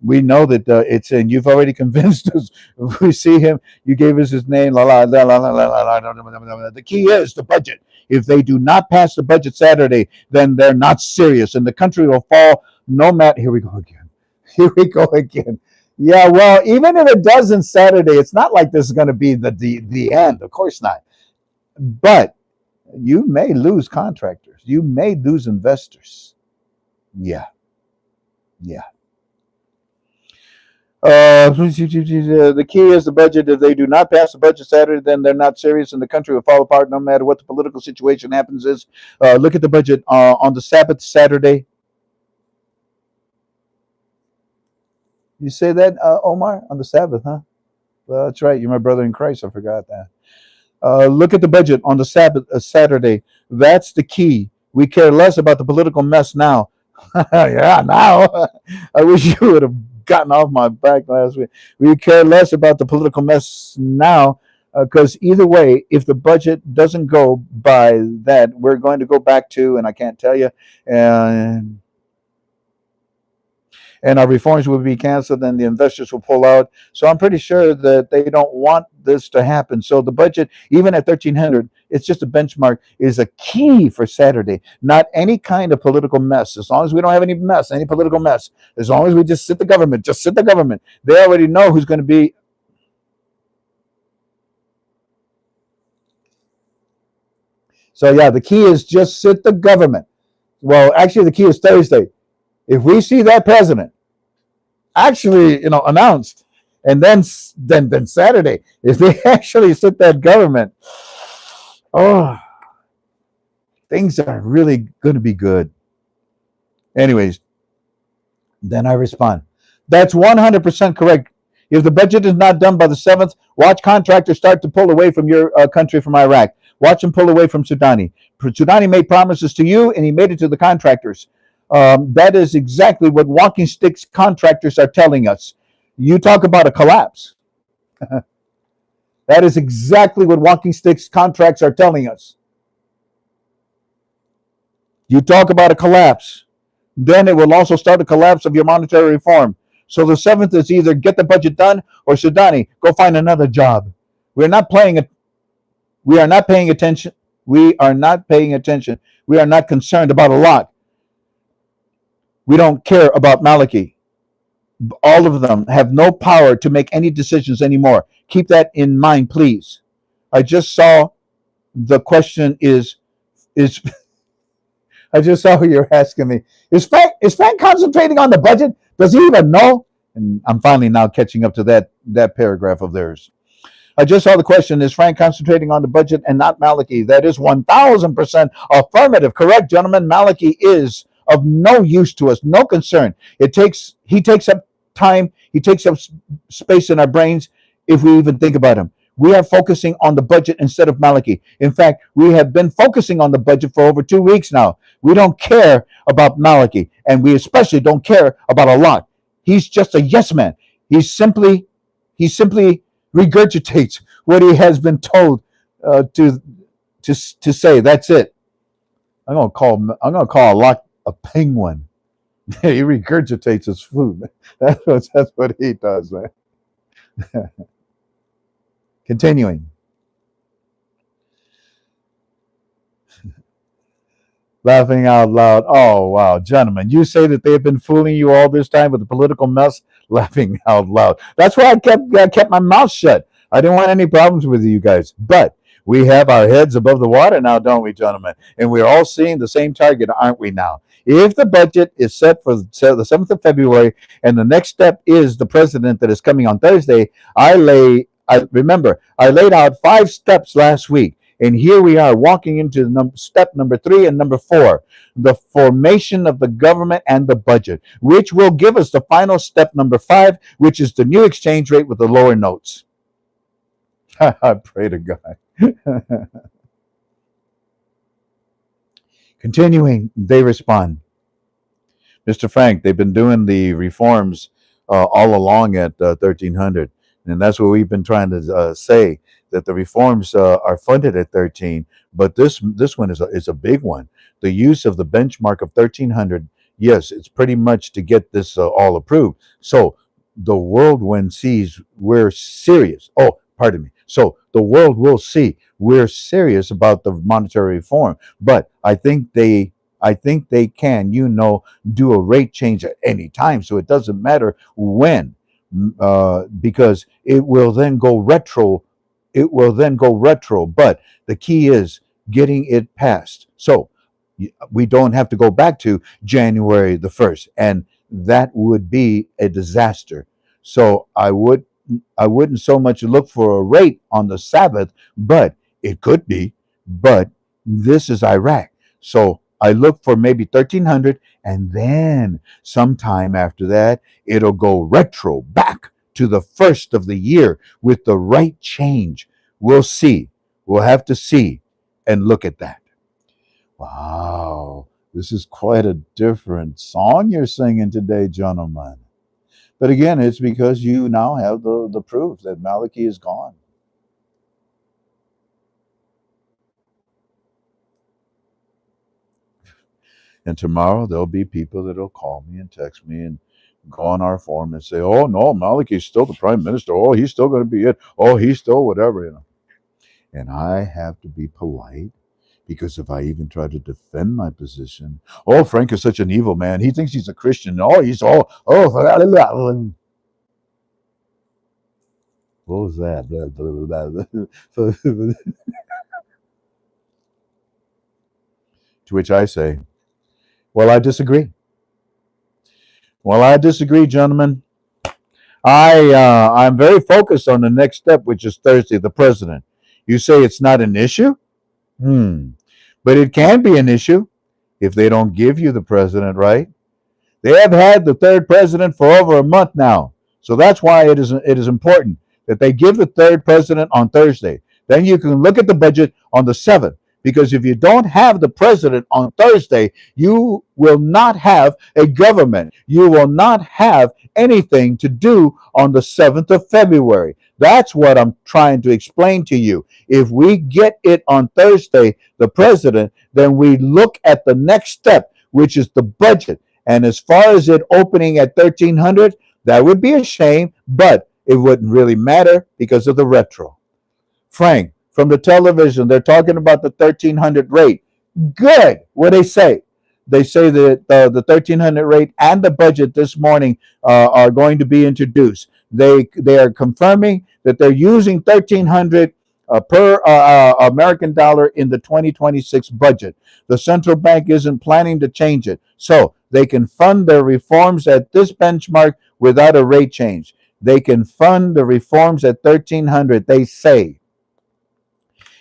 We know that it's in. You've already convinced us. If we see him, you gave us his name. La, la, la, la, la, la, la, la, la, la. The key is the budget. If they do not pass the budget Saturday, then they're not serious, and the country will fall. No matter. Here we go again. Here we go again. Yeah, well, even if it doesn't Saturday, it's not like this is going to be the end. Of course not. But you may lose contractors. You may lose investors. Yeah, yeah. The key is the budget. If they do not pass the budget Saturday, then they're not serious, and the country will fall apart no matter what the political situation happens. Is look at the budget on the Sabbath Saturday. You say that, Omar, on the Sabbath, huh? Well, that's right. You're my brother in Christ. I forgot that. Look at the budget on the Sabbath Saturday. That's the key. We care less about the political mess now. Yeah, now. I wish you would have gotten off my back last week. We care less about the political mess now because either way, if the budget doesn't go by that, we're going to go back to, and I can't tell you, and and our reforms will be canceled and the investors will pull out. So I'm pretty sure that they don't want this to happen. So the budget, even at 1300, it's just a benchmark, is a key for Saturday. Not any kind of political mess. As long as we don't have any mess, any political mess, as long as we just sit the government, just sit the government. They already know who's going to be. So yeah, the key is just sit the government. Well, actually, the key is Thursday. If we see that president actually, announced, and then Saturday, if they actually sit that government, oh, things are really going to be good. Anyways, then I respond. That's 100% correct. If the budget is not done by the 7th, watch contractors start to pull away from your country, from Iraq. Watch them pull away from Sudani. Sudani made promises to you, and he made it to the contractors. That is exactly what walking sticks contractors are telling us. You talk about a collapse. That is exactly what walking sticks contracts are telling us. You talk about a collapse, then it will also start a collapse of your monetary reform. So the 7th is either get the budget done or Sudani, go find another job. We're not playing it. We are not paying attention. We are not paying attention. We are not concerned about a lot. We don't care about Malachi. All of them have no power to make any decisions anymore. Keep that in mind, please. I just saw the question is I just saw you're asking me. Is Frank concentrating on the budget? Does he even know? And I'm finally now catching up to that paragraph of theirs. I just saw the question: is Frank concentrating on the budget and not Malachi? That is 1,000% affirmative. Correct, gentlemen. Malachi is of no use to us, no concern. He takes up time. He takes up space in our brains if we even think about him. We are focusing on the budget instead of Malachi. In fact, we have been focusing on the budget for over 2 weeks now. We don't care about Malachi, and we especially don't care about a lot. He's just a yes man. He simply regurgitates what he has been told to say. That's it. I'm gonna call a lot a penguin. He regurgitates his food. That's what he does, man. Continuing. Laughing out loud. Oh, wow. Gentlemen, you say that they've been fooling you all this time with the political mess? Laughing out loud. That's why I kept my mouth shut. I didn't want any problems with you guys. But we have our heads above the water now, don't we, gentlemen? And we're all seeing the same target, aren't we now? If the budget is set for the 7th of February and the next step is the president that is coming on Thursday, I laid out 5 steps last week. And here we are walking into step number 3 and number 4, the formation of the government and the budget, which will give us the final step number 5, which is the new exchange rate with the lower notes. I pray to God. Continuing, they respond. Mr. Frank, they've been doing the reforms all along at 1300. And that's what we've been trying to say, that the reforms are funded at 13. But this one is a big one. The use of the benchmark of 1300, yes, it's pretty much to get this all approved. So the world, when sees we're serious. Oh, pardon me. So the world will see we're serious about the monetary reform. But I think they can, do a rate change at any time. So it doesn't matter when, because it will then go retro. It will then go retro. But the key is getting it passed. So we don't have to go back to January the 1st. And that would be a disaster. So I wouldn't so much look for a rate on the Sabbath, but it could be. But this is Iraq. So I look for maybe 1300, and then sometime after that, it'll go retro back to the first of the year with the right change. We'll see. We'll have to see and look at that. Wow, this is quite a different song you're singing today, gentlemen. But again, it's because you now have the proof that Malachi is gone. And tomorrow there'll be people that'll call me and text me and go on our forum and say, "Oh no, Maliki's still the prime minister. Oh, he's still going to be it. Oh, he's still whatever." And I have to be polite because if I even try to defend my position, oh, Frank is such an evil man. He thinks he's a Christian. Oh, he's all what was that? To which I say, well, I disagree. Well, I disagree, gentlemen. I'm very focused on the next step, which is Thursday, the president. You say it's not an issue? But it can be an issue if they don't give you the president, right? They have had the third president for over a month now. So that's why it is important that they give the third president on Thursday. Then you can look at the budget on the 7th. Because if you don't have the president on Thursday, you will not have a government. You will not have anything to do on the 7th of February. That's what I'm trying to explain to you. If we get it on Thursday, the president, then we look at the next step, which is the budget. And as far as it opening at 1300, that would be a shame, but it wouldn't really matter because of the retro. Frank, from the television, they're talking about the 1300 rate. Good. What they say? They say that the 1300 rate and the budget this morning are going to be introduced. They are confirming that they're using 1300 per American dollar in the 2026 budget. The central bank isn't planning to change it. So they can fund their reforms at this benchmark without a rate change. They can fund the reforms at 1300, they say.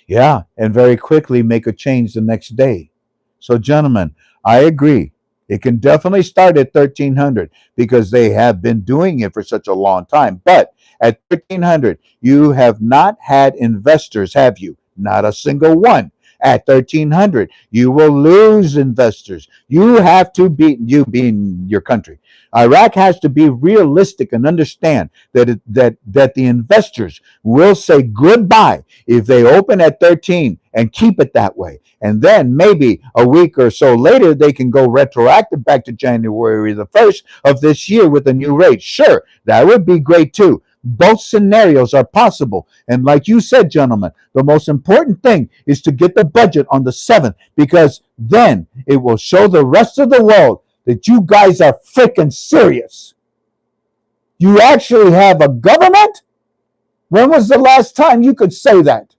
Yeah, and very quickly make a change the next day. So, gentlemen, I agree. It can definitely start at 1300 because they have been doing it for such a long time. But at 1300, you have not had investors, have you? Not a single one. At 1300, you will lose investors. You have to be, you being your country. Iraq has to be realistic and understand that the investors will say goodbye if they open at 13 and keep it that way. And then maybe a week or so later, they can go retroactive back to January the 1st of this year with a new rate. Sure, that would be great too. Both scenarios are possible. And like you said, gentlemen, the most important thing is to get the budget on the 7th because then it will show the rest of the world that you guys are freaking serious. You actually have a government? When was the last time you could say that?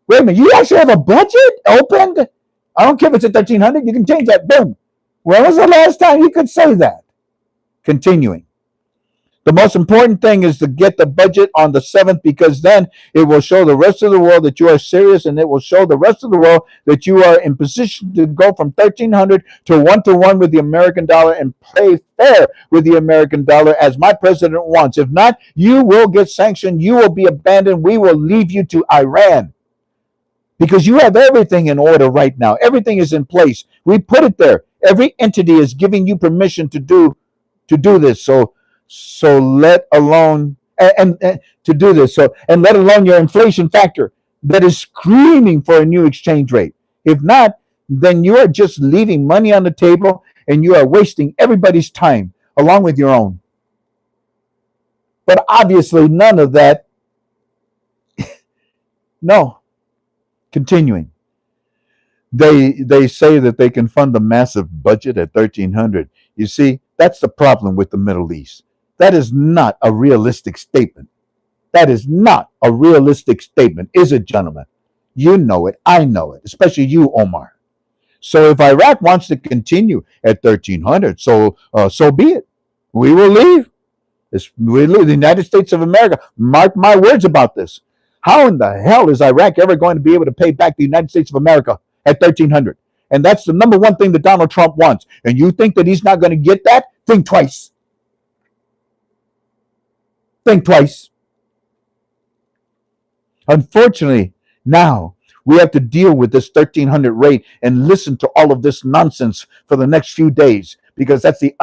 Wait a minute, you actually have a budget opened? I don't care if it's at 1300, you can change that. Boom. When was the last time you could say that? Continuing. The most important thing is to get the budget on the 7th because then it will show the rest of the world that you are serious and it will show the rest of the world that you are in position to go from 1300 to 1-to-1 with the American dollar and play fair with the American dollar as my president wants. If not, you will get sanctioned. You will be abandoned. We will leave you to Iran because you have everything in order right now. Everything is in place. We put it there. Every entity is giving you permission to do this. So let alone and to do this. So and let alone your inflation factor that is screaming for a new exchange rate. If not, then you are just leaving money on the table and you are wasting everybody's time along with your own. But obviously none of that. No. Continuing. They say that they can fund a massive budget at 1300. You see, that's the problem with the Middle East. That is not a realistic statement. That is not a realistic statement, is it, gentlemen? You know it. I know it, especially you, Omar. So if Iraq wants to continue at 1300, so be it. We will leave. We leave the United States of America. Mark my words about this. How in the hell is Iraq ever going to be able to pay back the United States of America at 1300? And that's the number one thing that Donald Trump wants. And you think that he's not going to get that? Think twice. Think twice. Unfortunately, now we have to deal with this 1300 rate and listen to all of this nonsense for the next few days because that's the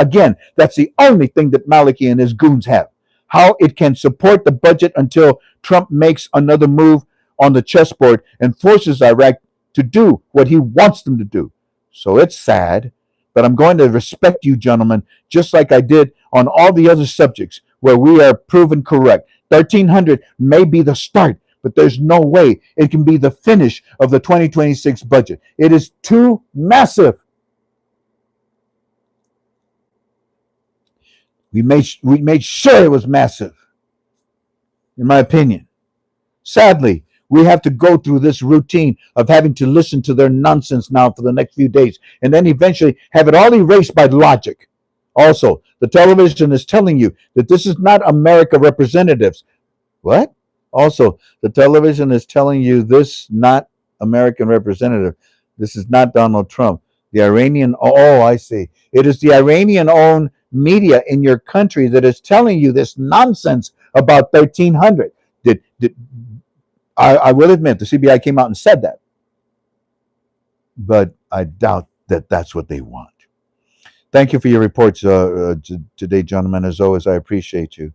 only thing that Maliki and his goons have. How it can support the budget until Trump makes another move on the chessboard and forces Iraq to do what he wants them to do. So it's sad, but I'm going to respect you, gentlemen, just like I did on all the other subjects where we are proven correct. 1,300 may be the start, but there's no way it can be the finish of the 2026 budget. It is too massive. We made sure it was massive, in my opinion. Sadly, we have to go through this routine of having to listen to their nonsense now for the next few days, and then eventually have it all erased by logic. Also, the television is telling you that this is not America representatives. What? Also, the television is telling you this not American representative. This is not Donald Trump. The Iranian, oh, I see. It is the Iranian owned media in your country that is telling you this nonsense about 1,300. I will admit the CBI came out and said that, but I doubt that that's what they want. Thank you for your reports today, gentlemen. As always, I appreciate you.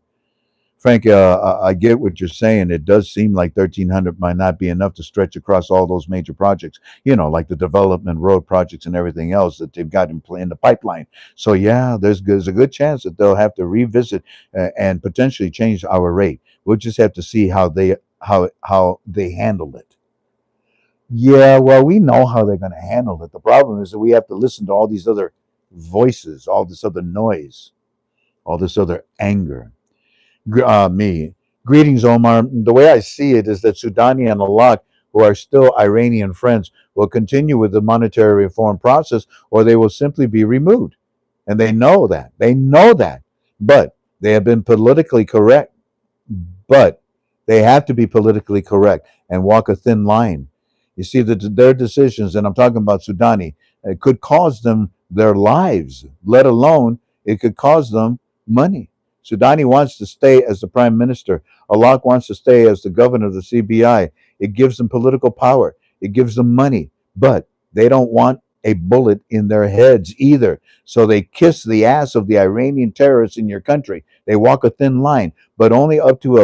Frank, I get what you're saying. It does seem like 1,300 might not be enough to stretch across all those major projects, like the development road projects and everything else that they've got in the pipeline. So, yeah, there's a good chance that they'll have to revisit and potentially change our rate. We'll just have to see how they handle it. Yeah, well, we know how they're going to handle it. The problem is that we have to listen to all these other voices, all this other noise, all this other anger. Me. Greetings, Omar. The way I see it is that Sudani and Alak, who are still Iranian friends, will continue with the monetary reform process, or they will simply be removed. And they know that. They know that. But they have been politically correct. But they have to be politically correct and walk a thin line. You see, that their decisions, and I'm talking about Sudani, it could cost them their lives, let alone it could cost them money. Sudani wants to stay as the prime minister. Alak wants to stay as the governor of the CBI. It gives them political power. It gives them money. But they don't want a bullet in their heads either. So they kiss the ass of the Iranian terrorists in your country. They walk a thin line, but only up to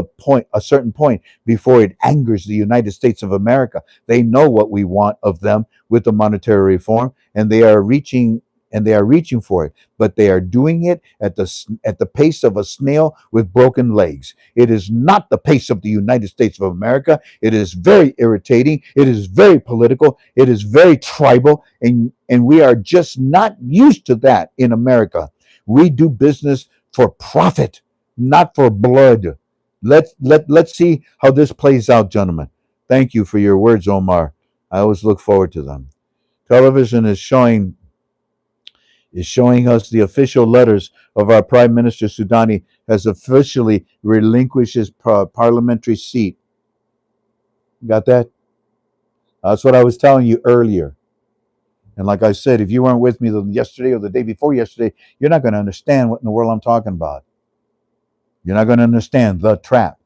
a certain point before it angers the United States of America. They know what we want of them with the monetary reform, and they are reaching for it, but they are doing it at the pace of a snail with broken legs. It is not the pace of the United States of America. It is very irritating. It is very political. It is very tribal, and we are just not used to that in America. We do business for profit, not for blood. Let's see how this plays out, gentlemen. Thank you for your words, Omar. I always look forward to them. Television is showing us the official letters of our Prime Minister Sudani has officially relinquished his parliamentary seat. Got that? That's what I was telling you earlier. And like I said, if you weren't with me yesterday or the day before yesterday, you're not going to understand what in the world I'm talking about. You're not going to understand the trap.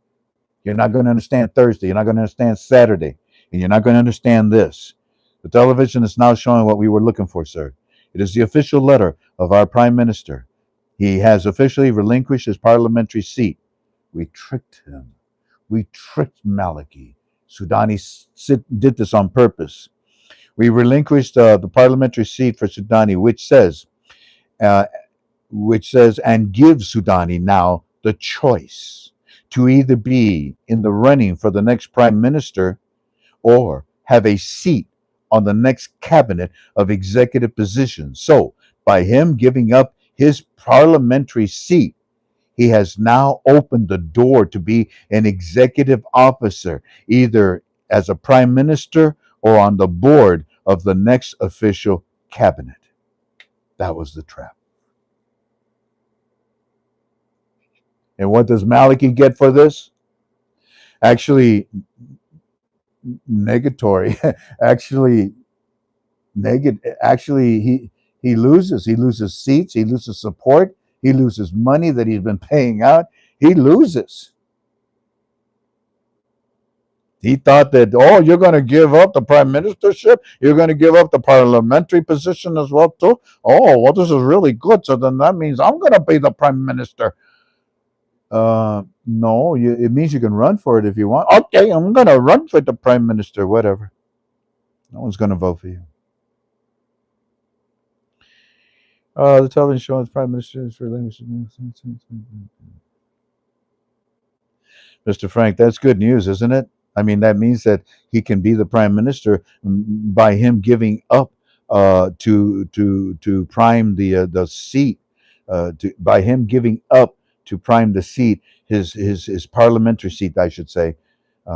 You're not going to understand Thursday. You're not going to understand Saturday. And you're not going to understand this. The television is now showing what we were looking for, sir. It is the official letter of our Prime Minister. He has officially relinquished his parliamentary seat. We tricked him. We tricked Maliki. Sudani did this on purpose. We relinquished the parliamentary seat for Sudani, which says, and gives Sudani now the choice to either be in the running for the next prime minister or have a seat on the next cabinet of executive positions. So, by him giving up his parliamentary seat, he has now opened the door to be an executive officer, either as a prime minister or on the board of the next official cabinet. That was the trap. And what does Maliki get for this? Actually, negatory. Actually, he loses. He loses seats. He loses support. He loses money that he's been paying out. He loses. He thought that, oh, you're going to give up the prime ministership? You're going to give up the parliamentary position as well, too? Oh, well, this is really good. So then that means I'm going to be the prime minister. No, it means you can run for it if you want. Okay, I'm going to run for the prime minister, whatever. No one's going to vote for you. The television show is Prime Minister for language. Mr. Frank, that's good news, isn't it? I mean, that means that he can be the prime minister by him giving up to prime the seat, by him giving up to prime the seat, his parliamentary seat, I should say.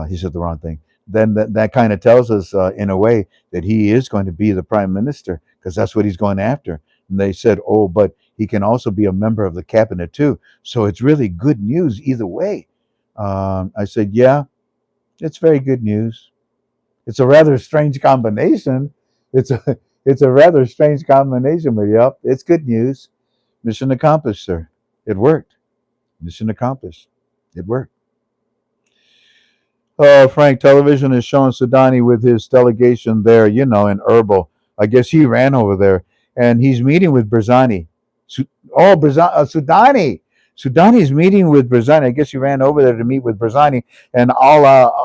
He said the wrong thing. Then that kind of tells us, in a way, that he is going to be the prime minister because that's what he's going after. And they said, oh, but he can also be a member of the cabinet too. So it's really good news either way. I said, yeah, it's very good news. It's a rather strange combination. It's a it's a rather strange combination, but yep, it's good news. Mission accomplished, sir. It worked. Mission accomplished. It worked. Frank, television is showing Sudani with his delegation there, in Erbil. I guess he ran over there and he's meeting with Barzani. Sudani. Sudani's meeting with Barzani. I guess he ran over there to meet with Barzani and all.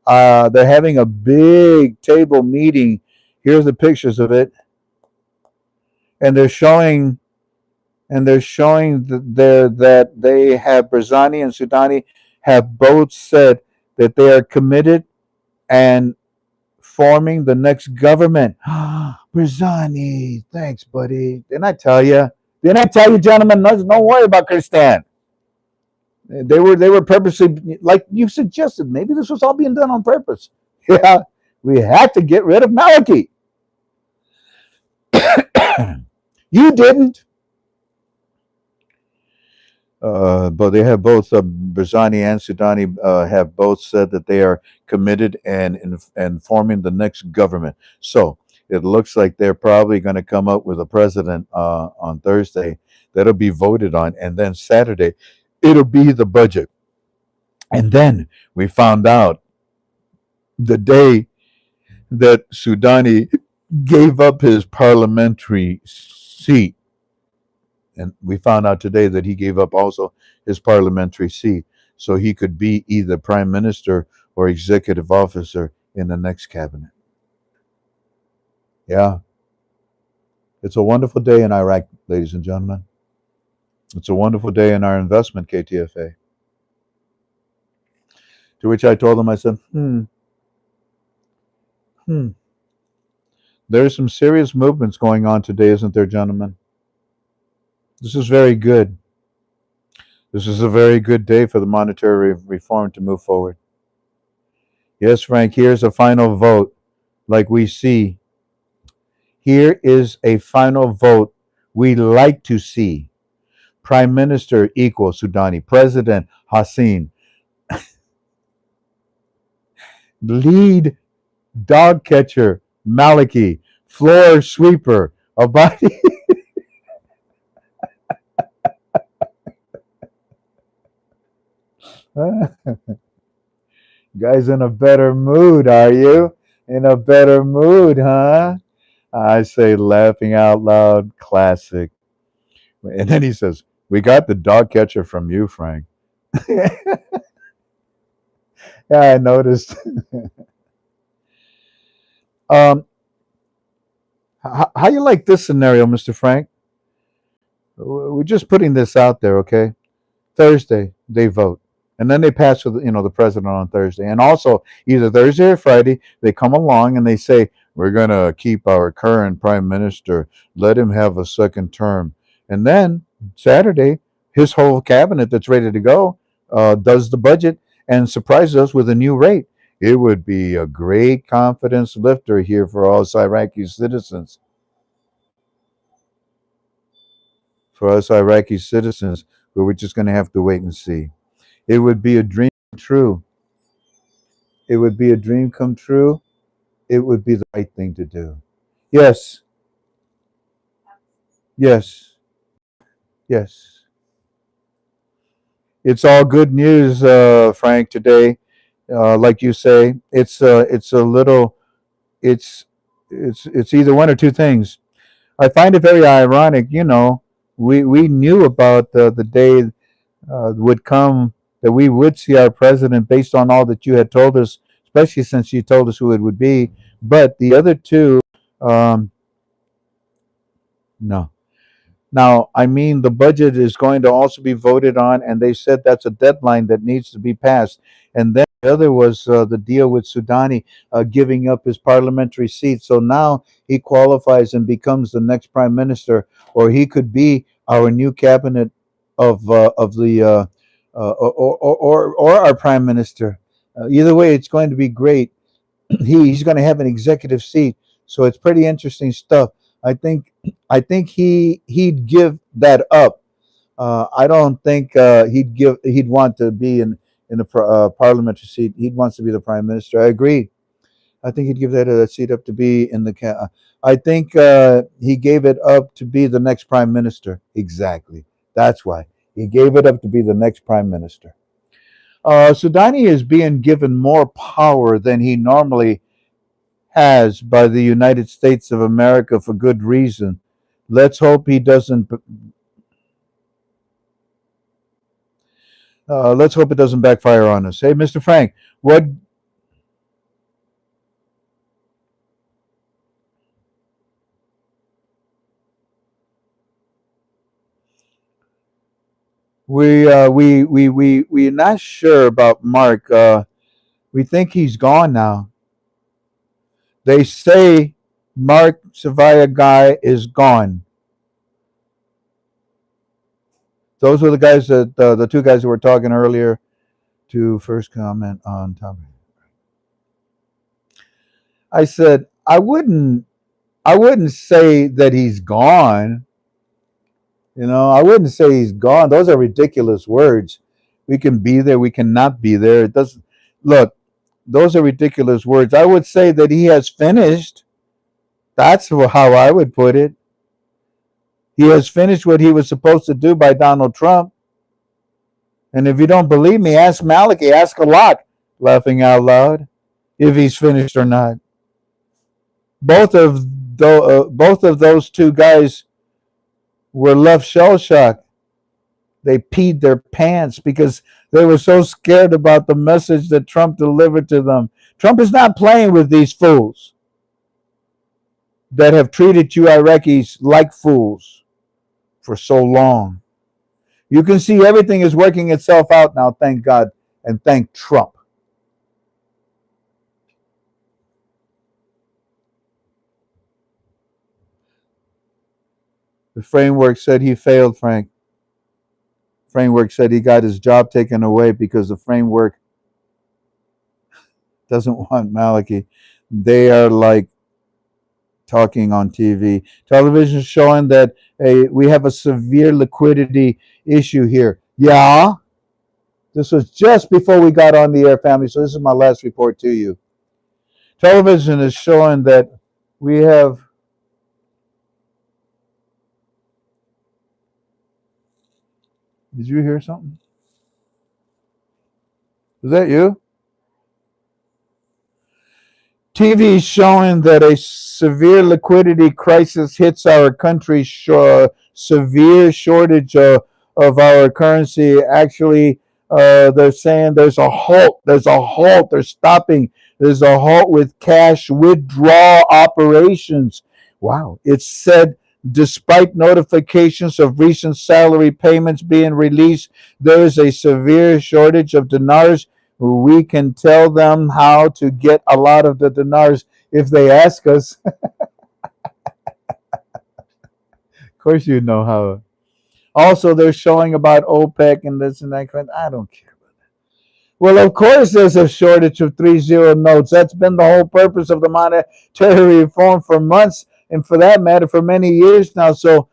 They're having a big table meeting. Here's the pictures of it, and they're showing that they have Barzani and Sudani have both said that they are committed and forming the next government. Barzani, thanks, buddy. Didn't I tell you? Didn't I tell you, gentlemen? Don't worry about Kristan. They were purposely, like you suggested. Maybe this was all being done on purpose. Yeah, we had to get rid of Maliki. You didn't. But they have both, Barzani and Sudani have both said that they are committed and forming the next government. So it looks like they're probably going to come up with a president on Thursday that'll be voted on, and then Saturday it'll be the budget. And then we found out the day that Sudani gave up his parliamentary seat. And we found out today that he gave up also his parliamentary seat so he could be either prime minister or executive officer in the next cabinet. Yeah. It's a wonderful day in Iraq, ladies and gentlemen. It's a wonderful day in our investment, KTFA. To which I told him, I said, there's some serious movements going on today, isn't there, gentlemen? This is very good. This is a very good day for the monetary reform to move forward. Yes, Frank, here's a final vote like we see. Here is a final vote we like to see. Prime Minister equals Sudani. President Hassin. Lead dog catcher Maliki. Floor sweeper Abadi. Guys, in a better mood, are you? In a better mood, huh? I say, laughing out loud, classic. And then he says, we got the dog catcher from you, Frank. Yeah, I noticed. um, how you like this scenario, Mr. Frank? We're just putting this out there, okay? Thursday, they vote. And then they pass for the president on Thursday. And also, either Thursday or Friday, they come along and they say, we're going to keep our current prime minister, let him have a second term. And then Saturday, his whole cabinet that's ready to go does the budget and surprises us with a new rate. It would be a great confidence lifter here for all us Iraqi citizens. For us Iraqi citizens, but we're just going to have to wait and see. It would be a dream come true. It would be a dream come true. It would be the right thing to do. Yes, yes, yes. It's all good news, Frank. Today, like you say, it's a little, it's it's either one or two things. I find it very ironic. We knew about the day would come that we would see our president based on all that you had told us, especially since you told us who it would be. But the other two, um, No. Now, I mean, the budget is going to also be voted on, and they said that's a deadline that needs to be passed. And then the other was the deal with Sudani giving up his parliamentary seat. So now he qualifies and becomes the next prime minister, or he could be our new cabinet of the or our prime minister. Either way, it's going to be great. He's going to have an executive seat, so it's pretty interesting stuff. I think he'd give that up. I don't think he'd want to be in a parliamentary seat. He wants to be the prime minister. I agree. I think he'd give that seat up to be in the. I think he gave it up to be the next prime minister. Exactly. That's why he gave it up to be the next prime minister. Sudani is being given more power than he normally has by the United States of America for good reason. Let's hope he doesn't. Let's hope it doesn't backfire on us. Hey, Mr. Frank, what we're not sure about Mark. We think he's gone now. They say Mark Savaya guy is gone. Those were the guys that the two guys that were talking earlier to first comment on topic. I said I wouldn't say that he's gone. You know, I wouldn't say he's gone. Those are ridiculous words. We can be there, we cannot be there. It doesn't look, those are ridiculous words. I would say that he has finished. That's how I would put it. He has finished what he was supposed to do by Donald Trump. And if you don't believe me, ask Malachi, ask a lot, laughing out loud, if he's finished or not. Both of those two guys were left shell shocked. They peed their pants because they were so scared about the message that Trump delivered to them. Trump is not playing with these fools that have treated you Iraqis like fools for so long. You can see everything is working itself out now, thank God, and thank Trump. The framework said he failed, Frank. Framework said he got his job taken away because the framework doesn't want Malachi. They are like talking on TV. Television showing that we have a severe liquidity issue here. Yeah, this was just before we got on the air, family. So this is my last report to you. Television is showing that we have. Did you hear something? Was that you? TV showing that a severe liquidity crisis hits our country. Severe shortage of our currency. Actually, they're saying there's a halt. There's a halt. They're stopping. There's a halt with cash withdrawal operations. Wow. It said despite notifications of recent salary payments being released, there is a severe shortage of dinars. We can tell them how to get a lot of the dinars if they ask us. Of course, you know how. Also, they're showing about OPEC and this and that. I don't care. Well, of course, there's a shortage of 3-0 notes. That's been the whole purpose of the monetary reform for months, and for that matter, for many years now. So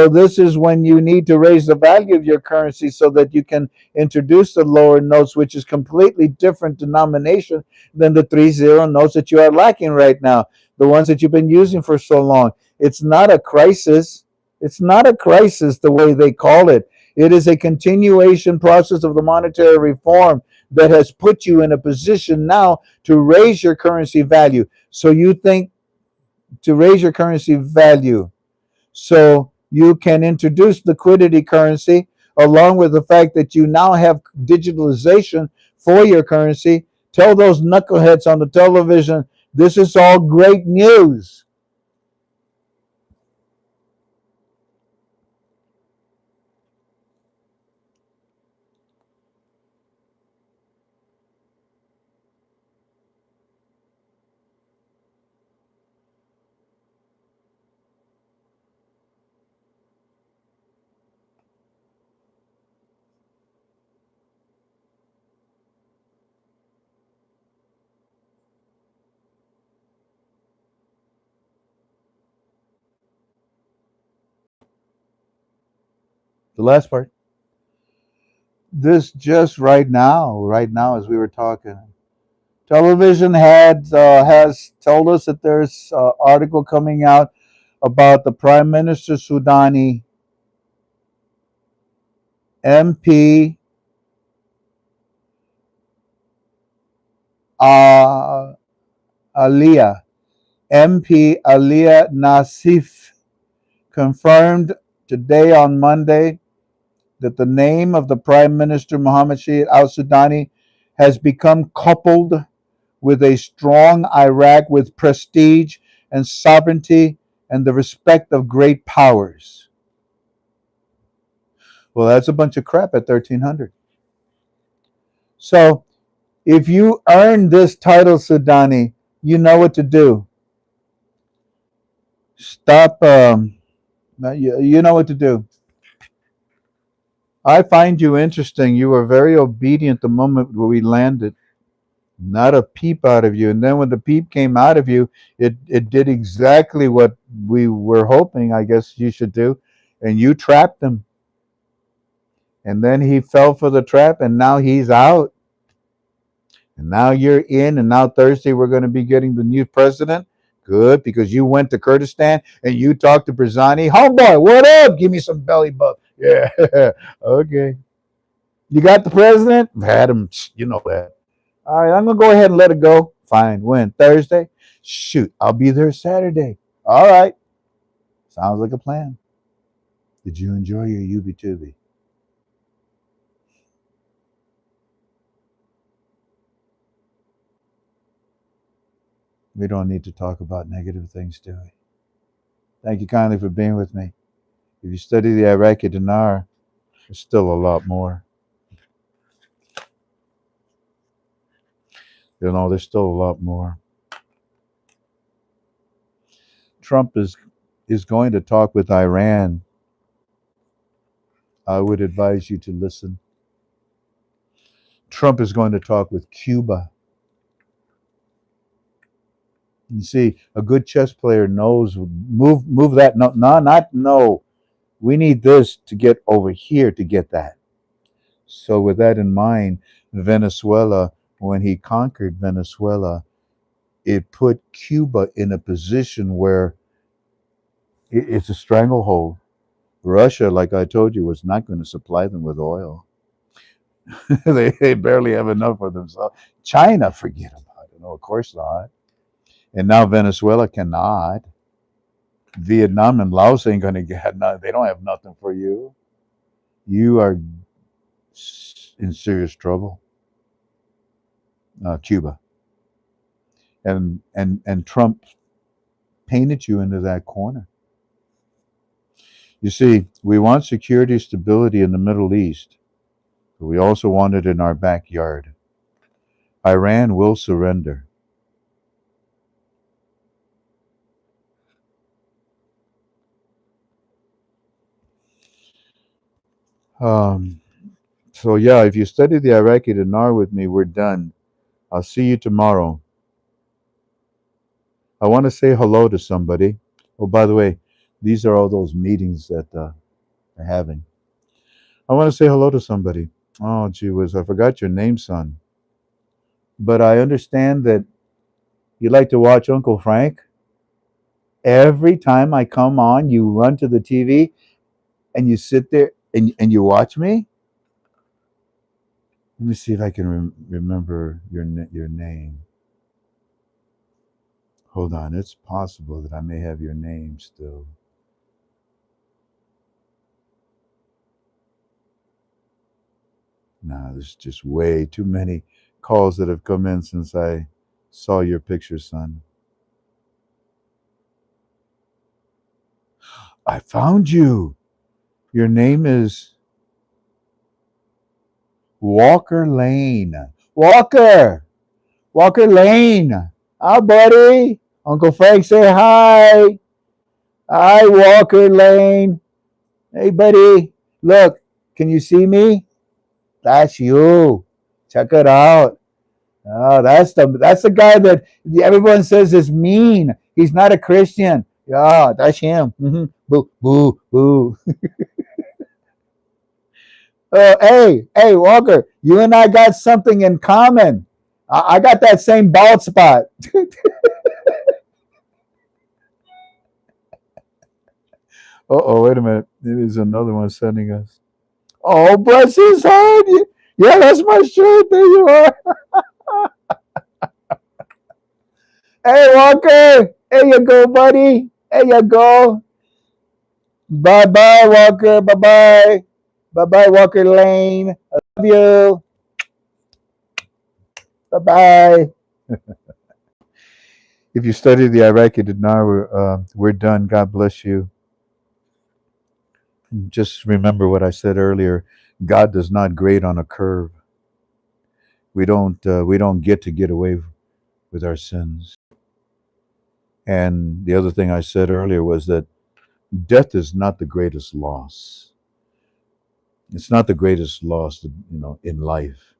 this is when you need to raise the value of your currency so that you can introduce the lower notes, which is completely different denomination than the 3-0 notes that you are lacking right now, the ones that you've been using for so long. It's not a crisis. It's not a crisis the way they call it. It is a continuation process of the monetary reform that has put you in a position now to raise your currency value. So you think to raise your currency value so you can introduce liquidity currency along with the fact that you now have digitalization for your currency. Tell those knuckleheads on the television this is all great news. The last part. This just right now, as we were talking, television has told us that there's an article coming out about the Prime Minister Sudani MP uh, Aliyah Nasif confirmed today on Monday that the name of the Prime Minister Mohammed Shia al Sudani has become coupled with a strong Iraq with prestige and sovereignty and the respect of great powers. Well, that's a bunch of crap at 1300. So, if you earn this title, Sudani, you know what to do. Stop. You know what to do. I find you interesting. You were very obedient the moment where we landed. Not a peep out of you. And then when the peep came out of you, it did exactly what we were hoping, I guess you should do. And you trapped him. And then he fell for the trap, and now he's out. And now you're in, and now Thursday we're going to be getting the new president. Good, because you went to Kurdistan and you talked to Barzani. Homeboy, what up? Give me some belly bub. Yeah, okay. You got the president? Had him, you know that. All right, I'm going to go ahead and let it go. Fine. When? Thursday? Shoot, I'll be there Saturday. All right. Sounds like a plan. Did you enjoy your UB2B? We don't need to talk about negative things, do we? Thank you kindly for being with me. If you study the Iraqi dinar, there's still a lot more. You know, there's still a lot more. Trump is going to talk with Iran. I would advise you to listen. Trump is going to talk with Cuba. You see, a good chess player knows move that. No, not no. We need this to get over here to get that. So with that in mind, Venezuela, when he conquered Venezuela, it put Cuba in a position where it's a stranglehold. Russia, like I told you, was not going to supply them with oil. They barely have enough for themselves. China, forget about it. No, of course not. And now Venezuela cannot. Vietnam and Laos ain't going to get nothing. They don't have nothing for you. You are in serious trouble. Cuba. And Trump painted you into that corner. You see, we want security, stability in the Middle East, but we also want it in our backyard. Iran will surrender. So yeah, if you study the Iraqi dinar with me, we're done. I'll see you tomorrow. I want to say hello to somebody. Oh, by the way, these are all those meetings that they're having. I want to say hello to somebody. Oh, gee whiz, I forgot your name, son. But I understand that you like to watch Uncle Frank. Every time I come on, you run to the TV and you sit there and you watch me. Let me see if I can remember your name. Hold on, it's possible that I may have your name still. Nah, there's just way too many calls that have come in since I saw your picture, son. I found you. Your name is Walker Lane. Walker! Walker Lane! Hi, buddy. Uncle Frank, say hi. Hi, Walker Lane. Hey, buddy. Look, can you see me? That's you. Check it out. Oh, that's the guy that everyone says is mean. He's not a Christian. Yeah, that's him. Boo, boo, boo. Hey, Walker, you and I got something in common. I got that same bald spot. Oh, wait a minute. There's another one sending us. Oh, bless his heart. Yeah, that's my shirt. There you are. Hey, Walker. There you go, buddy. There you go. Bye bye, Walker. Bye bye. Bye bye, Walker Lane. I love you. Bye bye. If you study the Iraqi dinar, we're done. God bless you. Just remember what I said earlier. God does not grade on a curve. We don't get away with our sins. And the other thing I said earlier was that death is not the greatest loss. It's not the greatest loss, in life.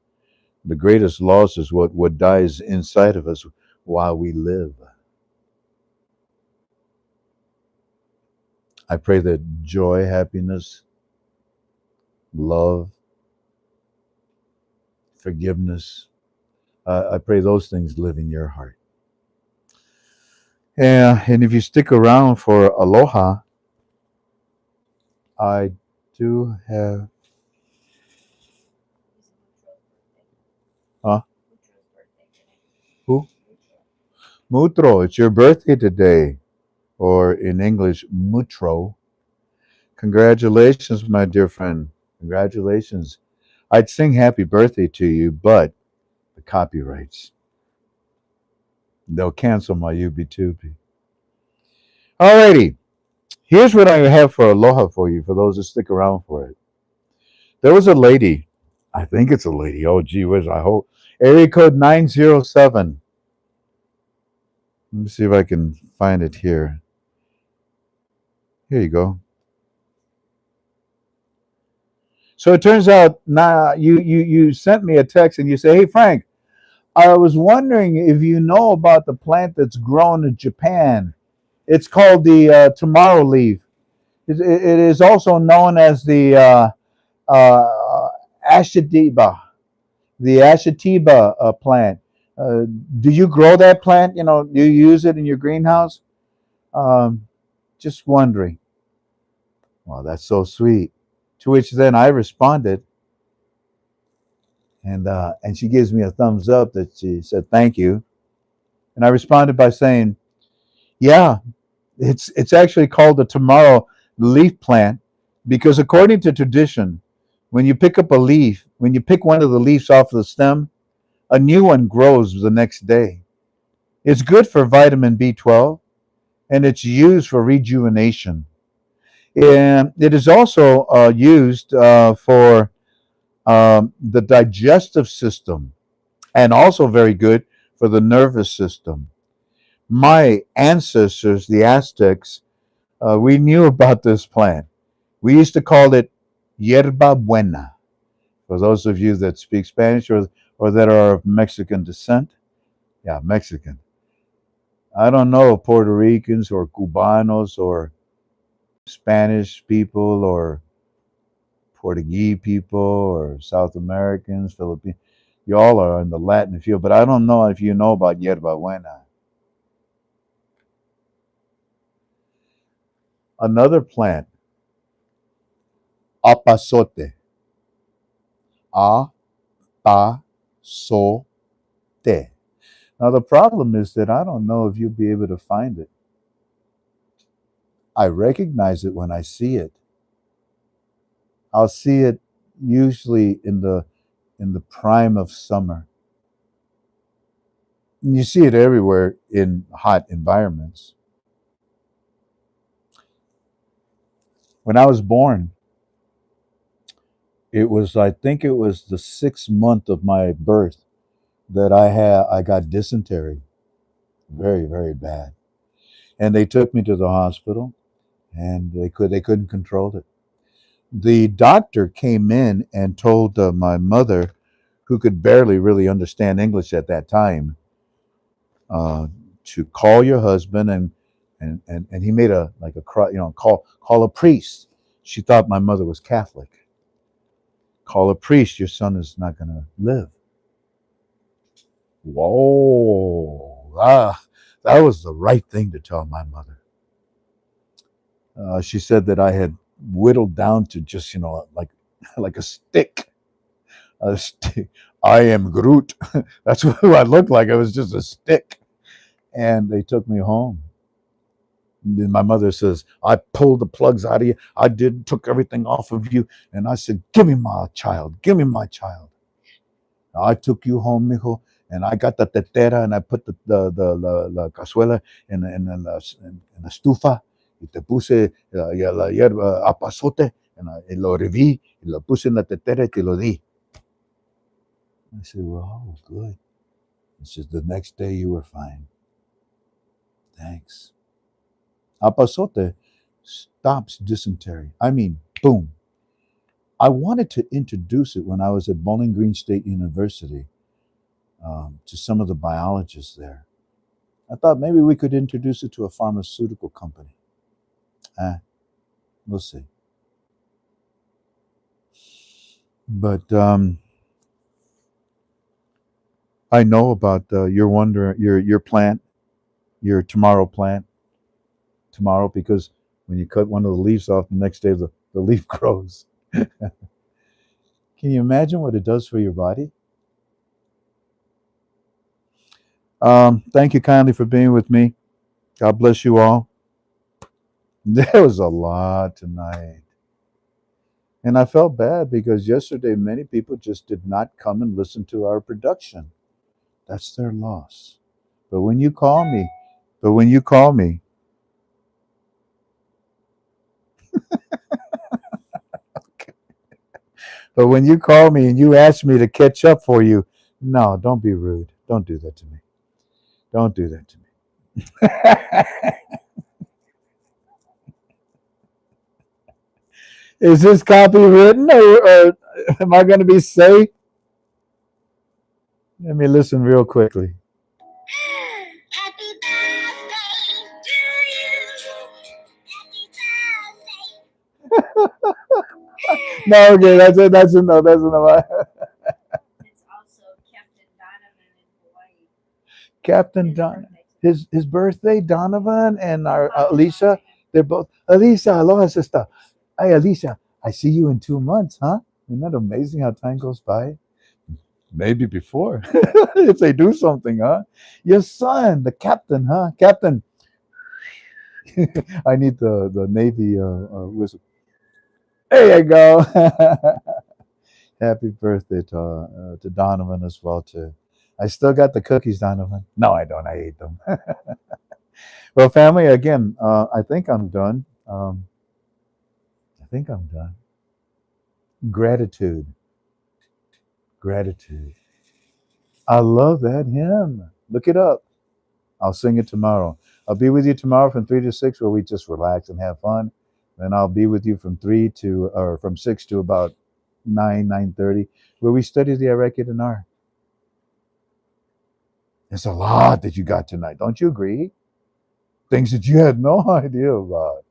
The greatest loss is what dies inside of us while we live. I pray that joy, happiness, love, forgiveness, I pray those things live in your heart. Yeah, and if you stick around for aloha, I do have. Huh? Who? Mutro, it's your birthday today, or in English, Mutro. Congratulations, my dear friend. Congratulations. I'd sing happy birthday to you, but the copyrights, they'll cancel my UB2B. Alrighty, here's what I have for aloha for you, for those that stick around for it. There was a lady, I think it's a lady, oh gee whiz, I hope. Area code 907. Let me see if I can find it here. Here you go. So it turns out now you sent me a text and you say, "Hey Frank, I was wondering if you know about the plant that's grown in Japan. It's called the tomorrow leaf. It is also known as the uh, ashitiba, the ashitiba plant. Uh, do you grow that plant? Do you use it in your greenhouse? Um, just wondering." Well, that's so sweet. To which then I responded, and she gives me a thumbs up that she said thank you, and I responded by saying, "Yeah, it's actually called the tomorrow leaf plant because according to tradition, when you pick up a leaf, when you pick one of the leaves off the stem, a new one grows the next day. It's good for vitamin B12 and it's used for rejuvenation. And it is also used for the digestive system and also very good for the nervous system. My ancestors, the Aztecs, we knew about this plant. We used to call it yerba buena. For those of you that speak Spanish or that are of Mexican descent, yeah, Mexican. I don't know if Puerto Ricans or Cubanos or Spanish people or Portuguese people or South Americans, Philippines. You all are in the Latin field, but I don't know if you know about yerba buena. Another plant, apazote. Apazote. Now, the problem is that I don't know if you'll be able to find it. I recognize it when I see it. I'll see it usually in the prime of summer. And you see it everywhere in hot environments. When I was born, I think it was the 6th month of my birth that I got dysentery, very very bad, and they took me to the hospital, and they couldn't control it. The doctor came in and told my mother, who could barely really understand English at that time, uh, to call your husband, and he made a like a cry, call a priest. She thought my mother was Catholic. Call a priest. Your son is not going to live. Whoa. That was the right thing to tell my mother. She said that I had whittled down to just, like a stick. A stick. I am Groot. That's what I looked like. I was just a stick. And they took me home. And then my mother says, I pulled the plugs out of you. Took everything off of you. And I said, give me my child. Give me my child. I took you home, mijo, and I got the tetera and I put la cazuela en la estufa y te puse la hierba apazote y lo reví y lo puse en la tetera y te lo di. I said, well, oh, good. It says, the next day you were fine. Thanks. Apazote stops dysentery. I mean, boom. I wanted to introduce it when I was at Bowling Green State University to some of the biologists there. I thought maybe we could introduce it to a pharmaceutical company. We'll see. But I know about your plant, your tomorrow plant, tomorrow, because when you cut one of the leaves off, the next day the leaf grows. Can you imagine what it does for your body? Thank you kindly for being with me. God bless you all. There was a lot tonight. And I felt bad because yesterday many people just did not come and listen to our production. That's their loss. But when you call me, but when you call me, but when you call me and you ask me to catch up for you, no, don't be rude. Don't do that to me. Don't do that to me. Is this copywritten or am I going to be safe? Let me listen real quickly. Happy birthday to you. Happy birthday. No, okay, that's it. That's enough. That's enough. It's also Captain Donovan in Hawaii. Captain Don, his birthday, Donovan and our Alicia. They're both Alicia. Aloha, sister. Hey, Alicia. I see you in 2 months, huh? Isn't that amazing how time goes by? Maybe before, if they do something, huh? Your son, the captain, huh? Captain. I need the Navy whistle. There you go. Happy birthday to Donovan as well too. I still got the cookies, Donovan. No, I don't. I ate them. Well, family, again, I think I'm done. I think I'm done. Gratitude. Gratitude. I love that hymn. Look it up. I'll sing it tomorrow. I'll be with you tomorrow from 3 to 6 where we just relax and have fun. Then I'll be with you from 6 to about 9:30 where we study the Iraqi Dinar. It's a lot that you got tonight. Don't you agree? Things that you had no idea about.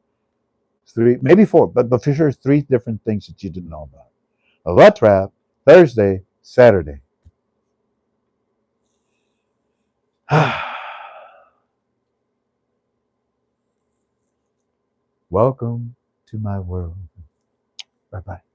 3, maybe 4, but for sure 3 different things that you didn't know about. A lot trap, Thursday, Saturday. Welcome to my world. Bye bye.